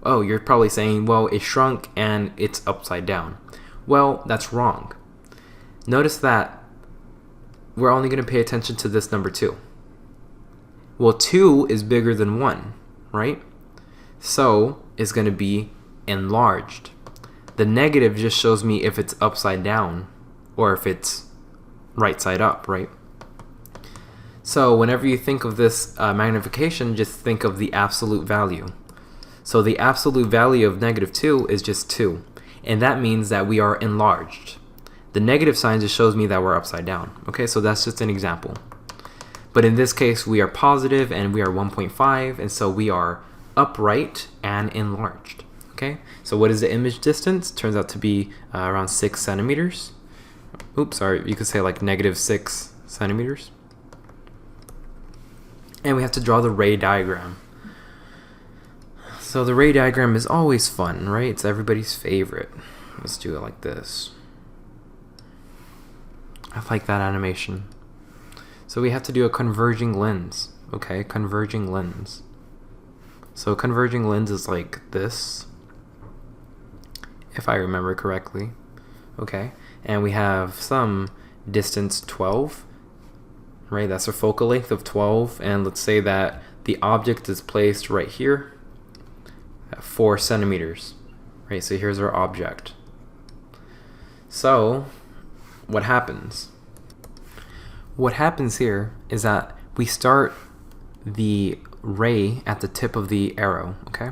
Oh, you're probably saying, well, it shrunk and it's upside down. Well, that's wrong. Notice that we're only going to pay attention to this number 2. Well, 2 is bigger than 1, right? So it's going to be enlarged. The negative just shows me if it's upside down or if it's right side up, right? So whenever you think of this magnification, just think of the absolute value. So the absolute value of negative 2 is just 2, and that means that we are enlarged. The negative sign just shows me that we're upside down. Okay, so that's just an example. But in this case, we are positive and we are 1.5, and so we are upright and enlarged. Okay, so what is the image distance? Turns out to be around 6 centimeters. Oops, sorry, you could say like negative 6 centimeters. And we have to draw the ray diagram. So the ray diagram is always fun, right? It's everybody's favorite. Let's do it like this. I like that animation. So we have to do a converging lens. Okay, converging lens. So converging lens is like this, if I remember correctly. Okay, and we have some distance 12, right? That's a focal length of 12, and let's say that the object is placed right here at 4 centimeters, right? So here's our object. So what happens? What happens here is that we start the ray at the tip of the arrow, okay?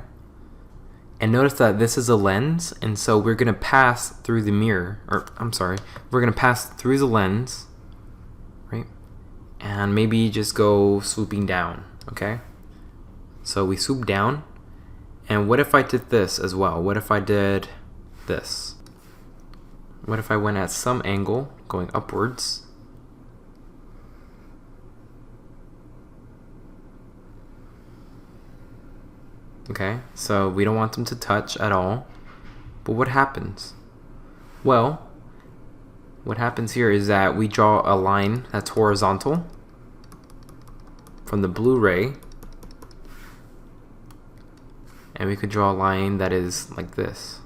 And notice that this is a lens, and so we're going to pass through the mirror, or I'm sorry, we're going to pass through the lens, right? And maybe just go swooping down, okay? So we swoop down, and what if I did this as well? What if I did this? What if I went at some angle, going upwards? Okay, so we don't want them to touch at all. But what happens? Well, what happens here is that we draw a line that's horizontal from the blue ray. And we could draw a line that is like this.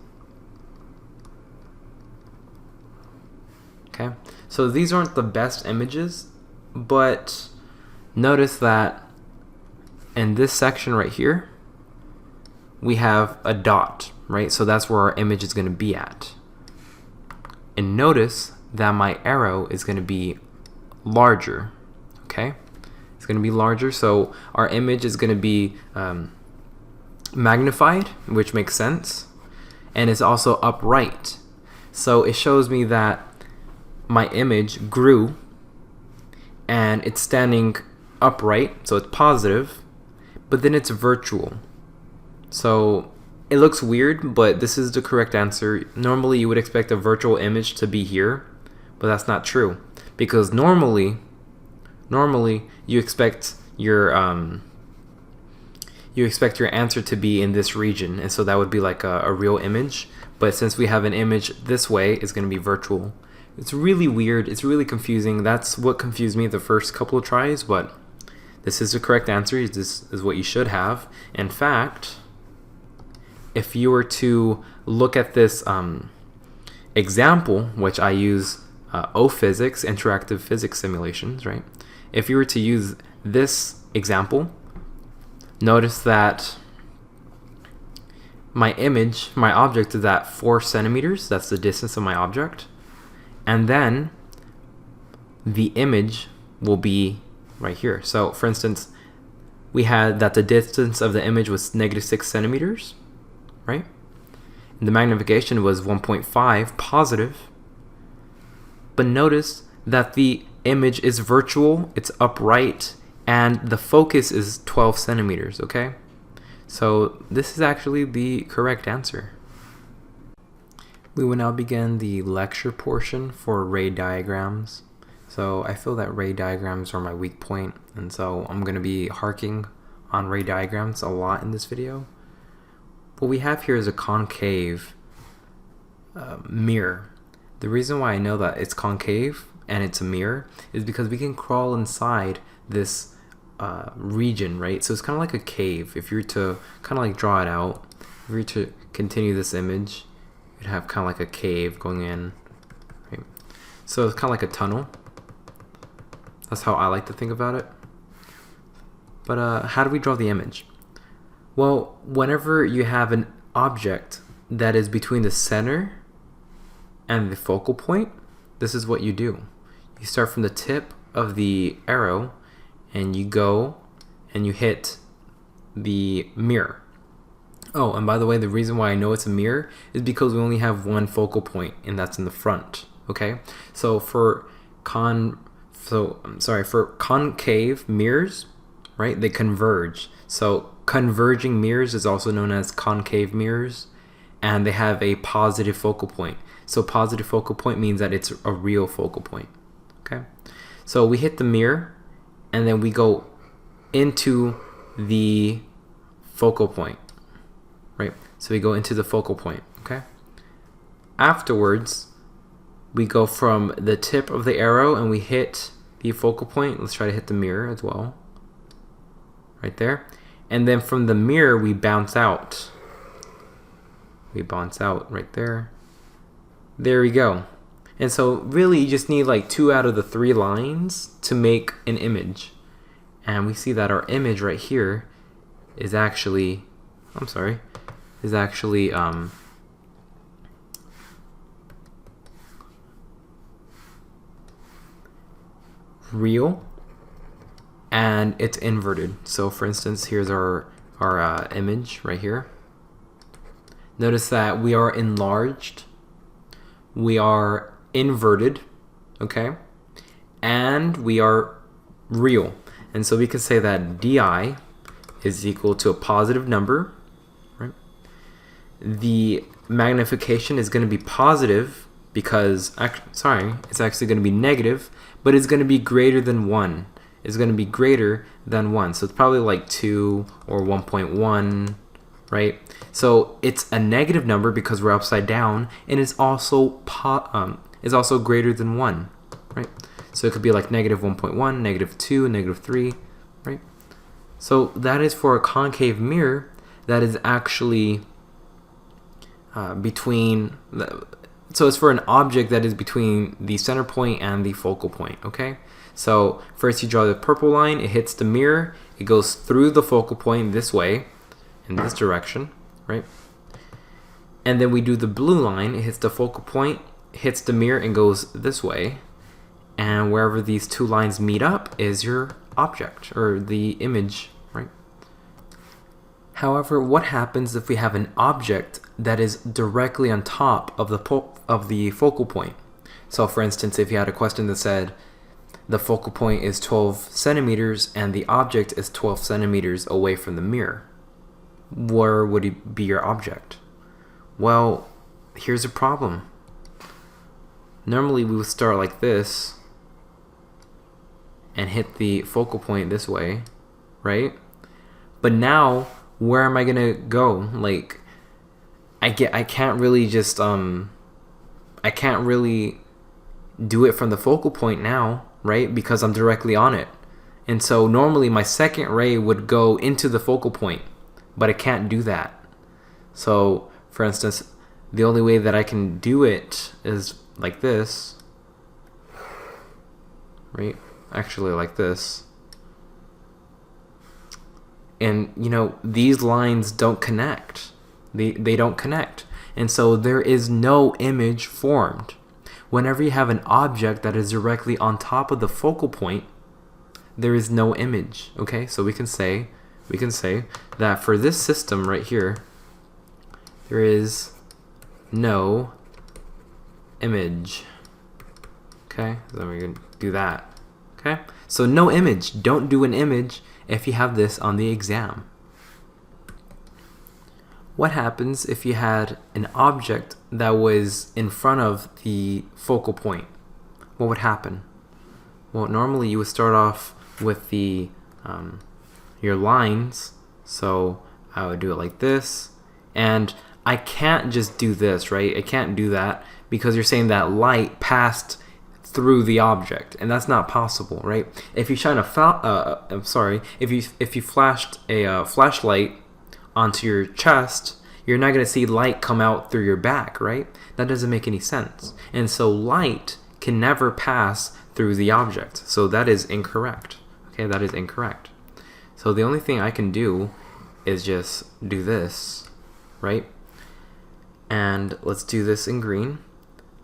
Okay, so these aren't the best images, but notice that in this section right here, we have a dot, right? So that's where our image is going to be at. And notice that my arrow is going to be larger, okay? It's going to be larger, so our image is going to be magnified, which makes sense, and it's also upright. So it shows me that my image grew, and it's standing upright, so it's positive, but then it's virtual. So it looks weird, but this is the correct answer. Normally you would expect a virtual image to be here, but that's not true, because normally you expect your answer to be in this region, and so that would be like a real image. But since we have an image this way, it's going to be virtual. It's really weird. It's really confusing. That's what confused me the first couple of tries, but this is the correct answer. This is what you should have. In fact, if you were to look at this example, which I use O-physics, interactive physics simulations, right? If you were to use this example, notice that my object is at 4 centimeters. That's the distance of my object. And then the image will be right here. So for instance, we had that the distance of the image was -6 centimeters, right? And the magnification was 1.5 positive. But notice that the image is virtual, it's upright, and the focus is 12 centimeters, okay? So this is actually the correct answer. We will now begin the lecture portion for ray diagrams. So I feel that ray diagrams are my weak point, and so I'm going to be harking on ray diagrams a lot in this video. What we have here is a concave mirror. The reason why I know that it's concave and it's a mirror is because we can crawl inside this region, right? So it's kind of like a cave. If you were to kind of like draw it out, if you were to continue this image, you'd have kind of like a cave going in, right? So it's kind of like a tunnel. That's how I like to think about it. But how do we draw the image? Well, whenever you have an object that is between the center and the focal point, this is what you do. You start from the tip of the arrow and you go and you hit the mirror. Oh, and by the way, the reason why I know it's a mirror is because we only have one focal point, and that's in the front. Okay, so for concave mirrors, right? They converge. So converging mirrors is also known as concave mirrors, and they have a positive focal point. So positive focal point means that it's a real focal point. Okay, so we hit the mirror, and then we go into the focal point, right? So we go into the focal point, okay? Afterwards, we go from the tip of the arrow and we hit the focal point. Let's try to hit the mirror as well, right there. And then from the mirror, we bounce out. We bounce out right there. There we go. And so really you just need like 2 out of the 3 lines to make an image. And we see that our image right here is actually, real, and it's inverted. So for instance, here's our image right here. Notice that we are enlarged, we are inverted, okay, and we are real. And so we can say that di is equal to a positive number, right? The magnification is going to be positive because, it's actually going to be negative, but it's going to be greater than 1. It's going to be greater than 1. So it's probably like 2 or 1.1, right? So it's a negative number because we're upside down, and it's also greater than 1, right? So it could be like negative 1.1, negative 2, negative 3, right? So that is for a concave mirror that is actually so it's for an object that is between the center point and the focal point, okay? So first you draw the purple line, it hits the mirror, it goes through the focal point this way, in this direction, right? And then we do the blue line, it hits the focal point, hits the mirror, and goes this way. And wherever these 2 lines meet up is your object, or the image, right? However, what happens if we have an object that is directly on top of the focal point? So for instance, if you had a question that said the focal point is 12 centimeters and the object is 12 centimeters away from the mirror, where would it be your object? Well, here's a problem. Normally we would start like this and hit the focal point this way, right? But now, where am I gonna go? Like, I can't really just I can't really do it from the focal point now, right? Because I'm directly on it. And so normally my second ray would go into the focal point, but I can't do that. So for instance, the only way that I can do it is like this, right? Actually like this. And you know, these lines don't connect. They don't connect. And so there is no image formed. Whenever you have an object that is directly on top of the focal point, there is no image. Okay, so we can say that for this system right here, there is no image. Okay, so we can do that. Okay, so no image. Don't do an image if you have this on the exam. What happens if you had an object that was in front of the focal point? What would happen? Well, normally you would start off with the your lines. So I would do it like this, and I can't just do this, right? I can't do that because you're saying that light passed through the object, and that's not possible, right? If you shine if you flashed a flashlight onto your chest, you're not going to see light come out through your back, right? That doesn't make any sense. And so light can never pass through the object. So that is incorrect. Okay, that is incorrect. So the only thing I can do is just do this, right? And let's do this in green.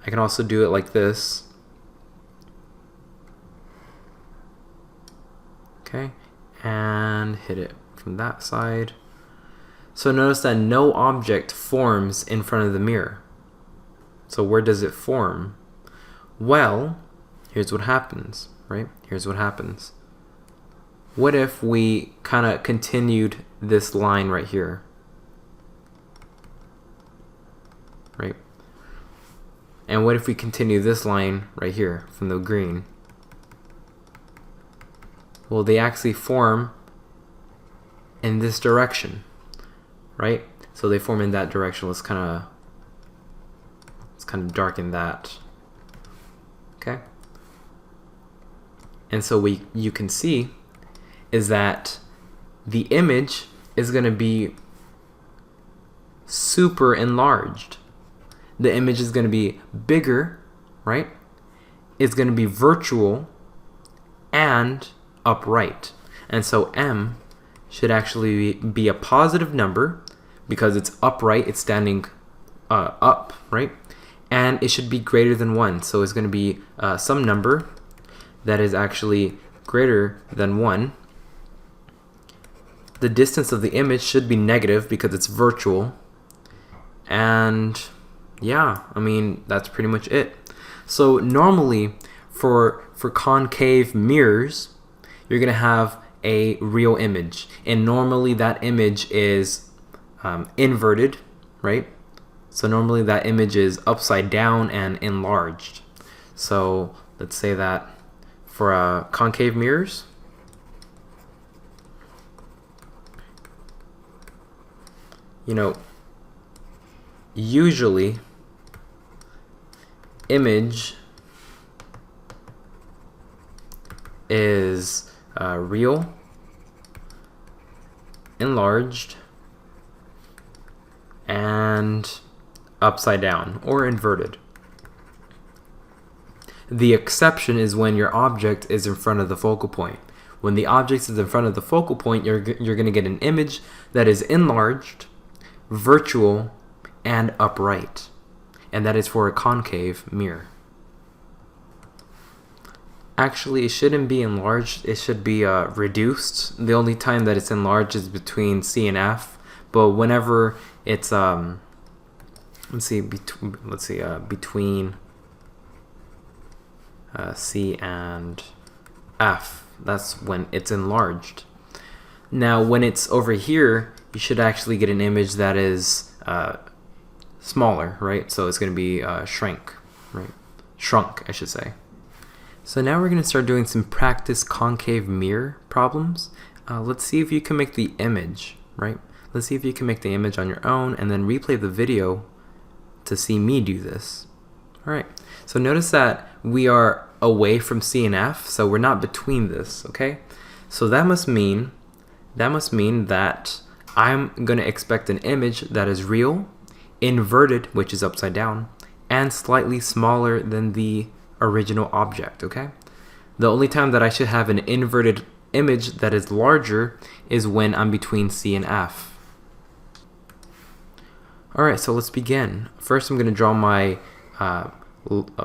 I can also do it like this. Okay, and hit it from that side. So notice that no object forms in front of the mirror. So where does it form? Well, here's what happens, right? Here's what happens. What if we kind of continued this line right here? Right? And what if we continue this line right here from the green? Well, they actually form in this direction, right? So they form in that direction. Let's kind of darken that. Okay. And so you can see is that the image is going to be super enlarged. The image is going to be bigger, right? It's going to be virtual and upright. And so M should actually be a positive number because it's upright, it's standing up, right? And it should be greater than 1. So it's going to be some number that is actually greater than 1. The distance of the image should be negative because it's virtual. And yeah, I mean, that's pretty much it. So normally for concave mirrors, you're going to have a real image. And normally that image is inverted, right? So normally that image is upside down and enlarged. So let's say that for concave mirrors, you know, usually image is real, enlarged, and upside down or inverted. The exception is when your object is in front of the focal point. When the object is in front of the focal point, you're going to get an image that is enlarged, virtual, and upright. And that is for a concave mirror. Actually, it shouldn't be enlarged. It should be reduced. The only time that it's enlarged is between C and F. But whenever it's between C and F, that's when it's enlarged. Now, when it's over here, you should actually get an image that is smaller, right? So it's going to be shrunk, I should say. So now we're going to start doing some practice concave mirror problems. Let's see if you can make the image, right? Let's see if you can make the image on your own and then replay the video to see me do this. All right, so notice that we are away from C and F, so we're not between this, okay? So that must mean that I'm going to expect an image that is real, inverted, which is upside down, and slightly smaller than the original object, okay? The only time that I should have an inverted image that is larger is when I'm between C and F. Alright, so let's begin. First I'm going to draw my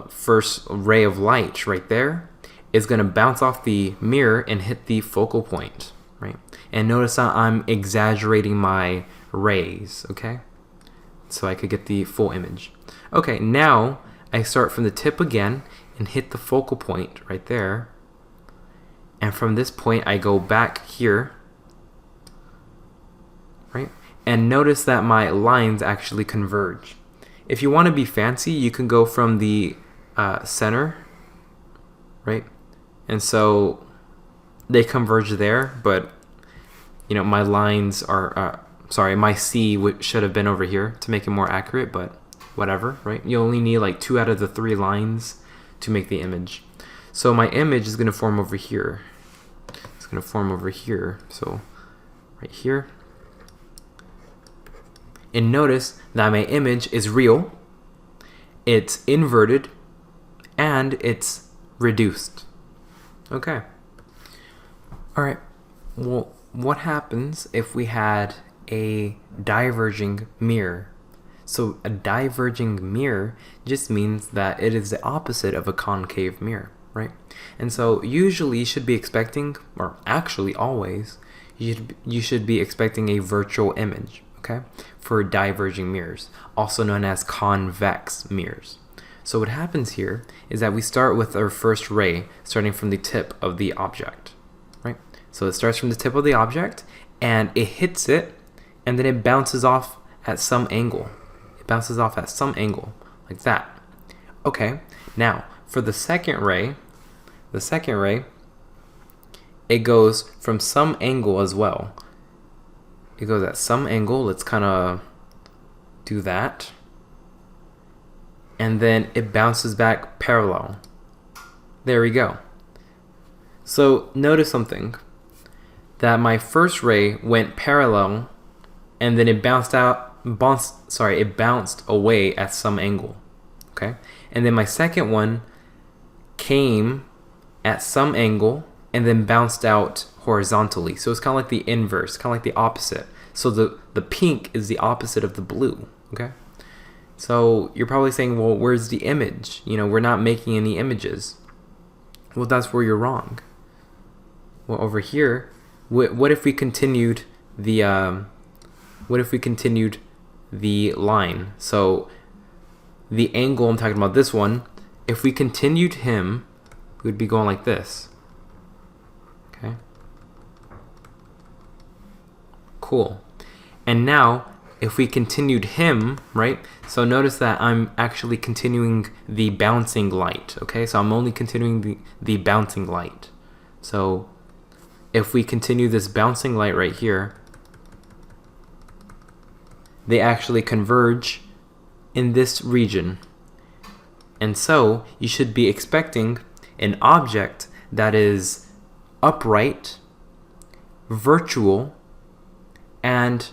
first ray of light right there. It's going to bounce off the mirror and hit the focal point, right? And notice that I'm exaggerating my rays, okay? So I could get the full image. Okay, now I start from the tip again and hit the focal point right there. And from this point, I go back here, right? And notice that my lines actually converge. If you want to be fancy, you can go from the center, right? And so they converge there, but you know, my lines are, my C should have been over here to make it more accurate, but whatever, right? You only need like 2 out of the 3 lines to make the image. So my image is going to form over here. It's going to form over here. So right here. And notice that my image is real, it's inverted, and it's reduced. Okay. All right. Well, what happens if we had a diverging mirror? So a diverging mirror just means that it is the opposite of a concave mirror, right? And so usually you should be expecting, or actually always, you should be expecting a virtual image, okay, for diverging mirrors, also known as convex mirrors. So what happens here is that we start with our first ray starting from the tip of the object, right? So it starts from the tip of the object and it hits it and then it bounces off at some angle. It bounces off at some angle like that. Okay, now for the second ray, it goes from some angle as well. it goes at some angle. Let's kind of do that. And then it bounces back parallel. There we go. So notice something, that my first ray went parallel and then it bounced away at some angle. Okay? And then my second one came at some angle and then bounced out horizontally. So it's kind of like the inverse, kind of like the opposite. So the pink is the opposite of the blue. Okay? So you're probably saying, well, where's the image? You know, we're not making any images. Well, that's where you're wrong. Well, over here, what if we continued the line? So the angle, I'm talking about this one, if we continued him, we would be going like this. Okay. Cool. And now, if we continued him, right? So notice that I'm actually continuing the bouncing light, okay? So I'm only continuing the bouncing light. So if we continue this bouncing light right here, they actually converge in this region. And so you should be expecting an object that is upright, virtual, and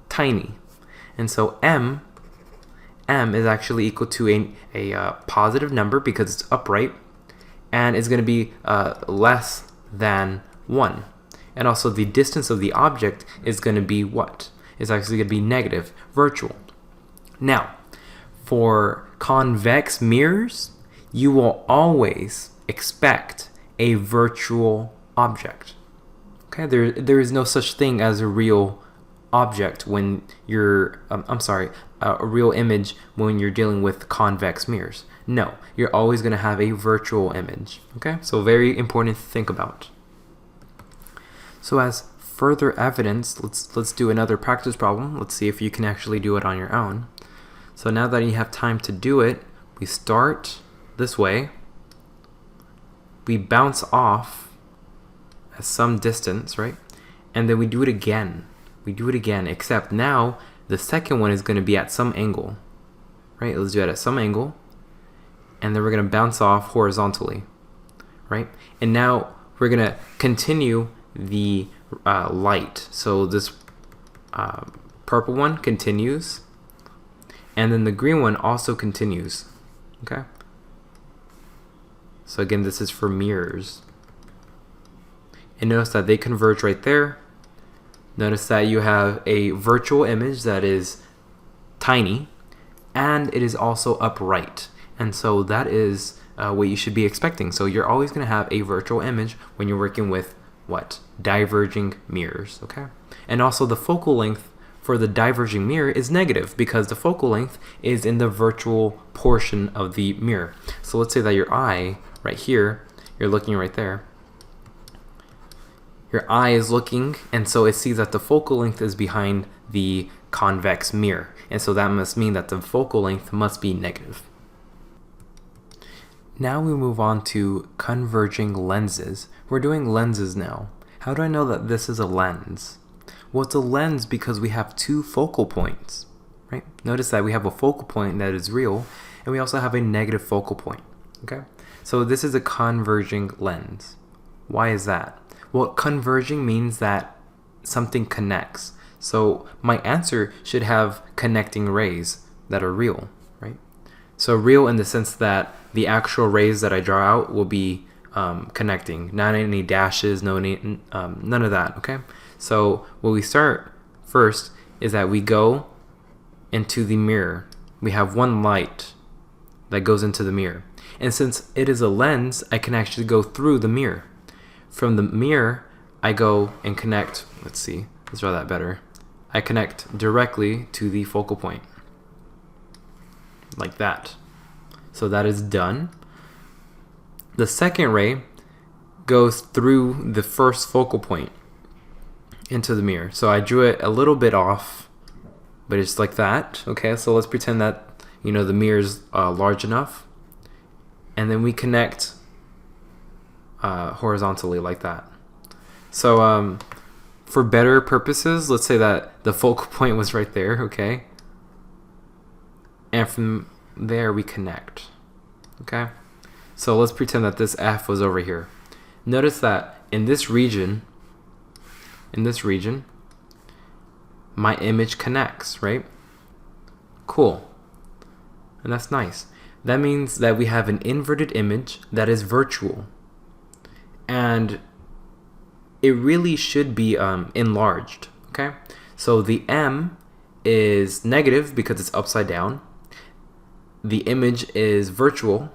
tiny. And so m is actually equal to a positive number because it's upright, and it's going to be less than 1. And also the distance of the object is going to be what? It's actually going to be negative, virtual. Now, for convex mirrors, you will always expect a virtual object. Okay, there is no such thing as a real object when you're, a real image when you're dealing with convex mirrors. No, you're always going to have a virtual image. Okay, so very important to think about. So as further evidence, let's do another practice problem. Let's see if you can actually do it on your own. So now that you have time to do it, we start this way. We bounce off at some distance, right? And then we do it again. We do it again, except now the second one is going to be at some angle, right? Let's do it at some angle, and then we're going to bounce off horizontally, right? And now we're going to continue the light. So this purple one continues, and then the green one also continues. Okay. So again, this is for mirrors. And notice that they converge right there. Notice that you have a virtual image that is tiny, and it is also upright. And so that is what you should be expecting. So you're always going to have a virtual image when you're working with what? Diverging mirrors, okay? And also the focal length for the diverging mirror is negative because the focal length is in the virtual portion of the mirror. So let's say that your eye right here, you're looking right there. Your eye is looking, and so it sees that the focal length is behind the convex mirror. And so that must mean that the focal length must be negative. Now we move on to converging lenses. We're doing lenses now. How do I know that this is a lens? Well, it's a lens because we have two focal points, right? Notice that we have a focal point that is real, and we also have a negative focal point, okay? So this is a converging lens. Why is that? Well, converging means that something connects. So my answer should have connecting rays that are real, right? So real in the sense that the actual rays that I draw out will be connecting, not any dashes, none of that, okay? So what we start first is that we go into the mirror. We have one light that goes into the mirror. And since it is a lens, I can actually go through the mirror. From the mirror, I go and connect, let's draw that better. I connect directly to the focal point, like that. So that is done. The second ray goes through the first focal point into the mirror. So I drew it a little bit off, but it's like that. Okay, so let's pretend that, the mirror is large enough. And then we connect horizontally like that. So for better purposes, let's say that the focal point was right there, okay? And from there we connect, okay? So let's pretend that this F was over here. Notice that in this region, my image connects, right? Cool. And that's nice. That means that we have an inverted image that is virtual. And it really should be enlarged, okay? So the M is negative because it's upside down. The image is virtual,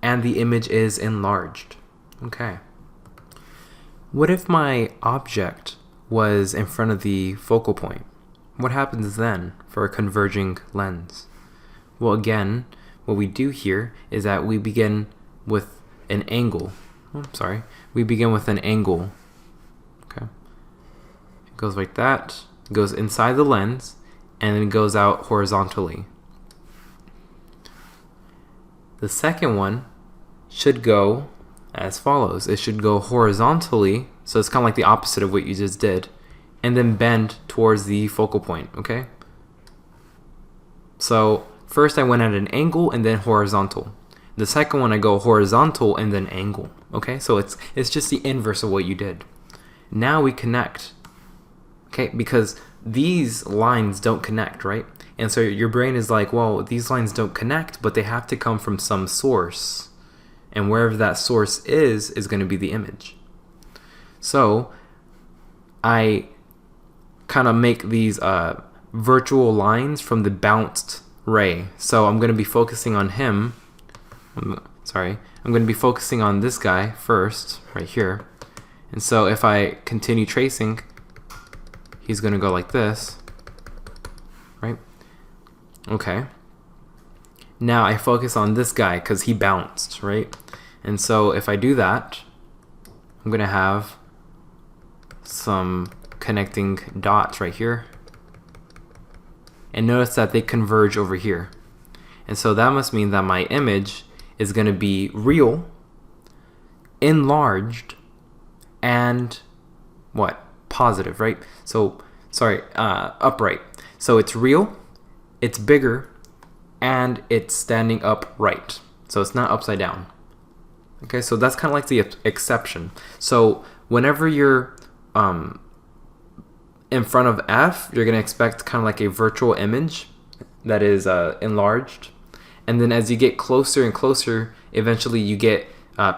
and the image is enlarged, okay? What if my object was in front of the focal point? What happens then for a converging lens? Well, again, what we do here is that we begin with an angle. We begin with an angle. Okay. It goes like that, it goes inside the lens, and then it goes out horizontally. The second one should go as follows. It should go horizontally, so it's kind of like the opposite of what you just did, and then bend towards the focal point, okay? So first I went at an angle and then horizontal. The second one I go horizontal and then angle, okay? So it's just the inverse of what you did. Now we connect, okay? Because these lines don't connect, right? And so your brain is like, well, these lines don't connect, but they have to come from some source. And wherever that source is going to be the image. So I kind of make these virtual lines from the bounced ray. So I'm going to be focusing on him. I'm going to be focusing on this guy first, right here. And so if I continue tracing, he's going to go like this, right? Okay. Now I focus on this guy because he bounced, right? And so if I do that, I'm going to have some connecting dots right here. And notice that they converge over here. And so that must mean that my image is going to be real, enlarged, and what? Positive, right? So, upright. So it's real, it's bigger, and it's standing upright. So it's not upside down. Okay, so that's kind of like the exception. So whenever you're in front of F, you're going to expect kind of like a virtual image that is enlarged. And then as you get closer and closer, eventually you get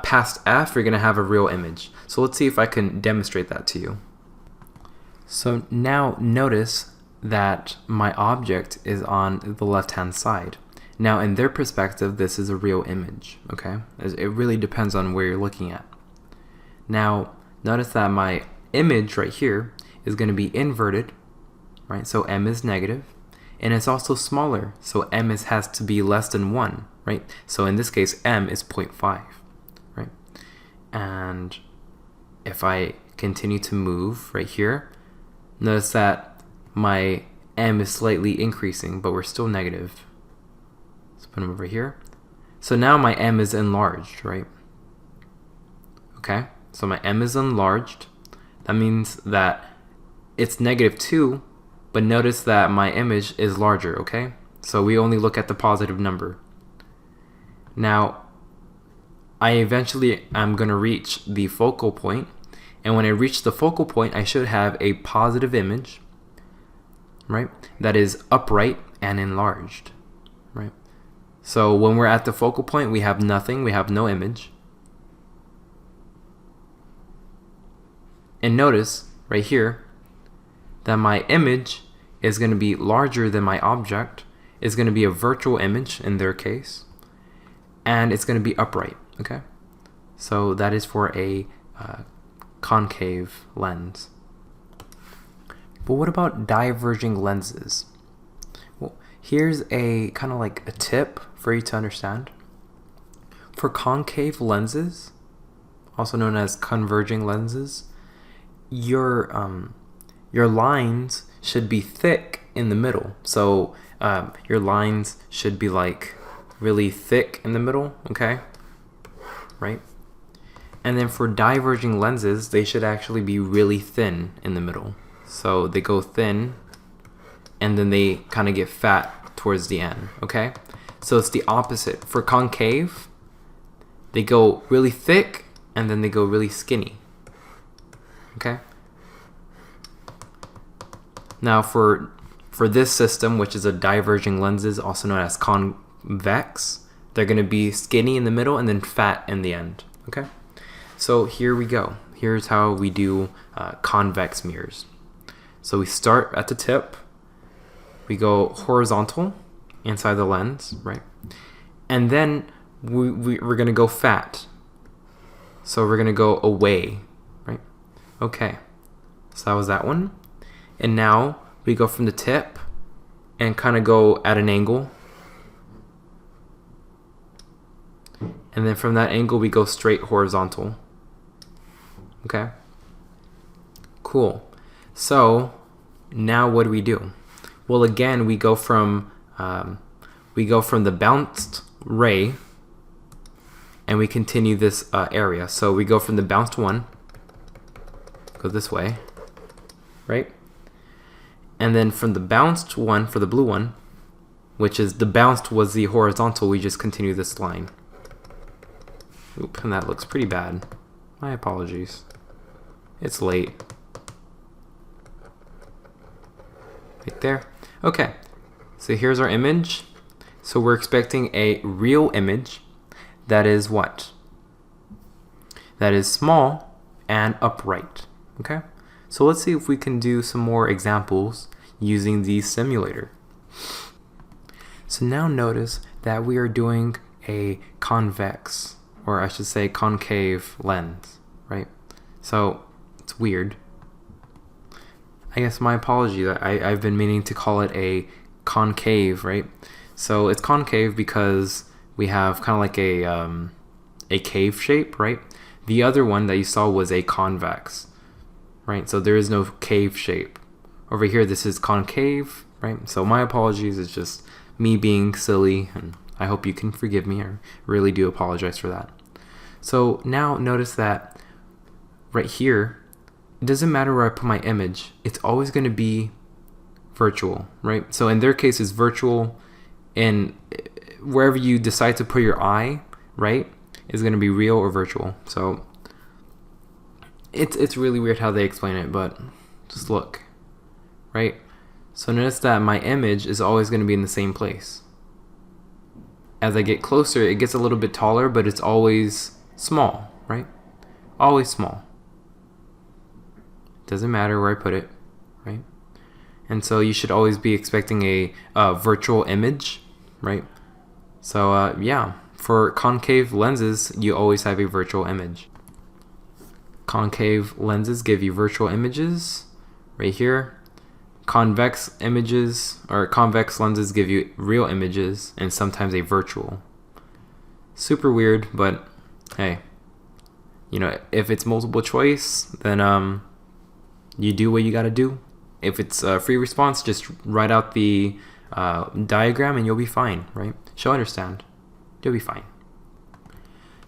past F, you're going to have a real image. So let's see if I can demonstrate that to you. So now notice that my object is on the left-hand side. Now in their perspective, this is a real image, okay? It really depends on where you're looking at. Now notice that my image right here is going to be inverted, right? So M is negative, and it's also smaller, so M has to be less than 1, right? So in this case, M is 0.5, right? And if I continue to move right here, notice that my M is slightly increasing, but we're still negative. Let's put them over here. So now my M is enlarged, right? Okay, so my M is enlarged. That means that it's -2, but notice that my image is larger, okay? So we only look at the positive number. Now, I eventually am going to reach the focal point, and when I reach the focal point, I should have a positive image, right? That is upright and enlarged, right? So when we're at the focal point, we have nothing, we have no image. And notice right here that my image is going to be larger than my object. It's going to be a virtual image in their case, and it's going to be upright, okay? So that is for a concave lens. But what about diverging lenses? Well, here's a kind of like a tip for you to understand. For concave lenses, also known as converging lenses, your lines should be thick in the middle. So your lines should be like really thick in the middle, okay? Right? And then for diverging lenses, they should actually be really thin in the middle. So they go thin, and then they kind of get fat towards the end, okay? So it's the opposite. For concave, they go really thick, and then they go really skinny, okay? Now for this system, which is a diverging lenses, also known as convex, they're going to be skinny in the middle and then fat in the end, okay? So here we go. Here's how we do convex mirrors. So we start at the tip, we go horizontal inside the lens, right? And then we're going to go fat. So we're going to go away, right? Okay, so that was that one. And now we go from the tip and kind of go at an angle. And then from that angle, we go straight horizontal. Okay, cool. So now what do we do? Well, again, we go from the bounced ray, and we continue this area. So we go from the bounced one, go this way, right? And then from the bounced one, for the blue one, which is the bounced was the horizontal, we just continue this line. Oop, and that looks pretty bad. My apologies. It's late. Right there. Okay, so here's our image. So we're expecting a real image that is what? That is small and upright. Okay, so let's see if we can do some more examples using the simulator. So now notice that we are doing a convex, or I should say concave lens, right? So it's weird. I guess my apology that I've been meaning to call it a concave, right? So it's concave because we have kind of like a cave shape, right? The other one that you saw was a convex, right? So there is no cave shape. Over here, this is concave, right? So my apologies, it's just me being silly, and I hope you can forgive me. I really do apologize for that. So now notice that right here, it doesn't matter where I put my image, it's always going to be virtual, right? So in their case, it's virtual, and wherever you decide to put your eye, right, is going to be real or virtual. So it's really weird how they explain it, but just look, right? So notice that my image is always going to be in the same place. As I get closer, it gets a little bit taller, but it's always small, right? Always small. Doesn't matter where I put it, right? And so you should always be expecting a virtual image, right? So yeah, for concave lenses, you always have a virtual image. Concave lenses give you virtual images right here. Convex images or convex lenses give you real images and sometimes a virtual. Super weird, but hey, you know, if it's multiple choice, then you do what you gotta do. If it's a free response, just write out the diagram and you'll be fine, right? She'll understand. You'll be fine.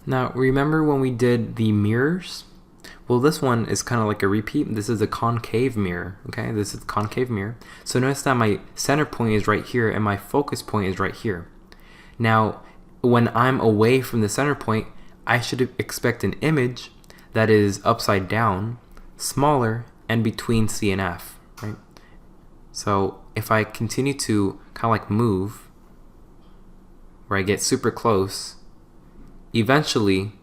Now, remember when we did the mirrors? Well, this one is kind of like a repeat. This is a concave mirror, okay? This is a concave mirror. So notice that my center point is right here and my focus point is right here. Now, when I'm away from the center point, I should expect an image that is upside down, smaller, and between C and F, right? So if I continue to kind of like move, where I get super close, eventually,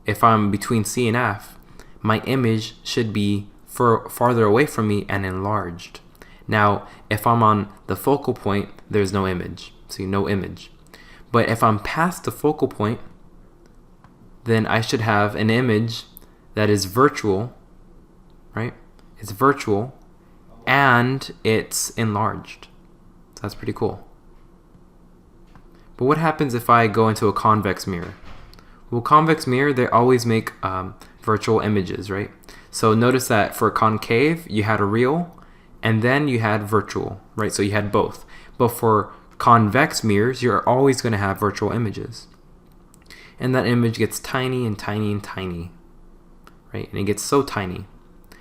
if I'm between C and F, my image should be farther away from me and enlarged. Now, if I'm on the focal point, there's no image. See, no image. But if I'm past the focal point, then I should have an image that is virtual, right? It's virtual and it's enlarged. So that's pretty cool. But what happens if I go into a convex mirror? Well, convex mirror, they always make virtual images, right? So notice that for concave, you had a real, and then you had virtual, right? So you had both. But for convex mirrors, you're always going to have virtual images. And that image gets tiny and tiny and tiny, right? And it gets so tiny,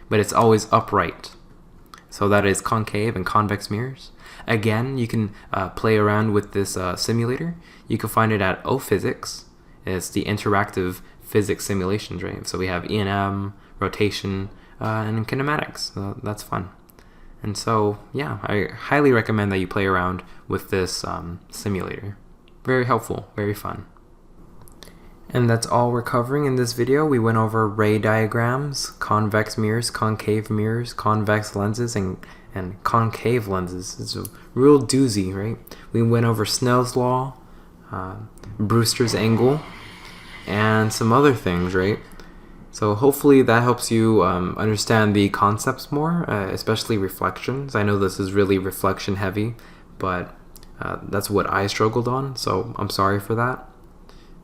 but it's always upright. So that is concave and convex mirrors. Again, you can play around with this simulator. You can find it at OPhysics. It's the interactive physics simulations, right? So we have E&M, rotation, and kinematics. So that's fun. And so, yeah, I highly recommend that you play around with this simulator. Very helpful, very fun. And that's all we're covering in this video. We went over ray diagrams, convex mirrors, convex lenses, and concave lenses. It's a real doozy, right? We went over Snell's Law, Brewster's angle, and some other things, right? So hopefully that helps you understand the concepts more, especially reflections. I know this is really reflection heavy, but that's what I struggled on, so I'm sorry for that.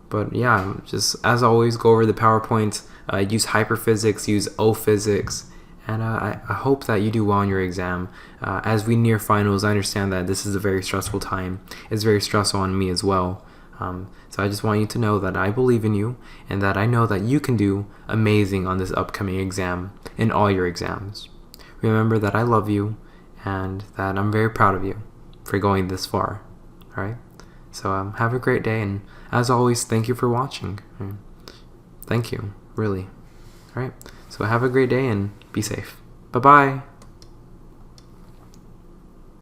But yeah, just as always, go over the PowerPoint, use hyperphysics, use OPhysics, and I hope that you do well on your exam. As we near finals, I understand that this is a very stressful time. It's very stressful on me as well. So I just want you to know that I believe in you, and that I know that you can do amazing on this upcoming exam, in all your exams. Remember that I love you, and that I'm very proud of you for going this far. Alright? So have a great day, and as always, thank you for watching. Thank you, really. Alright, so have a great day and be safe. Bye-bye.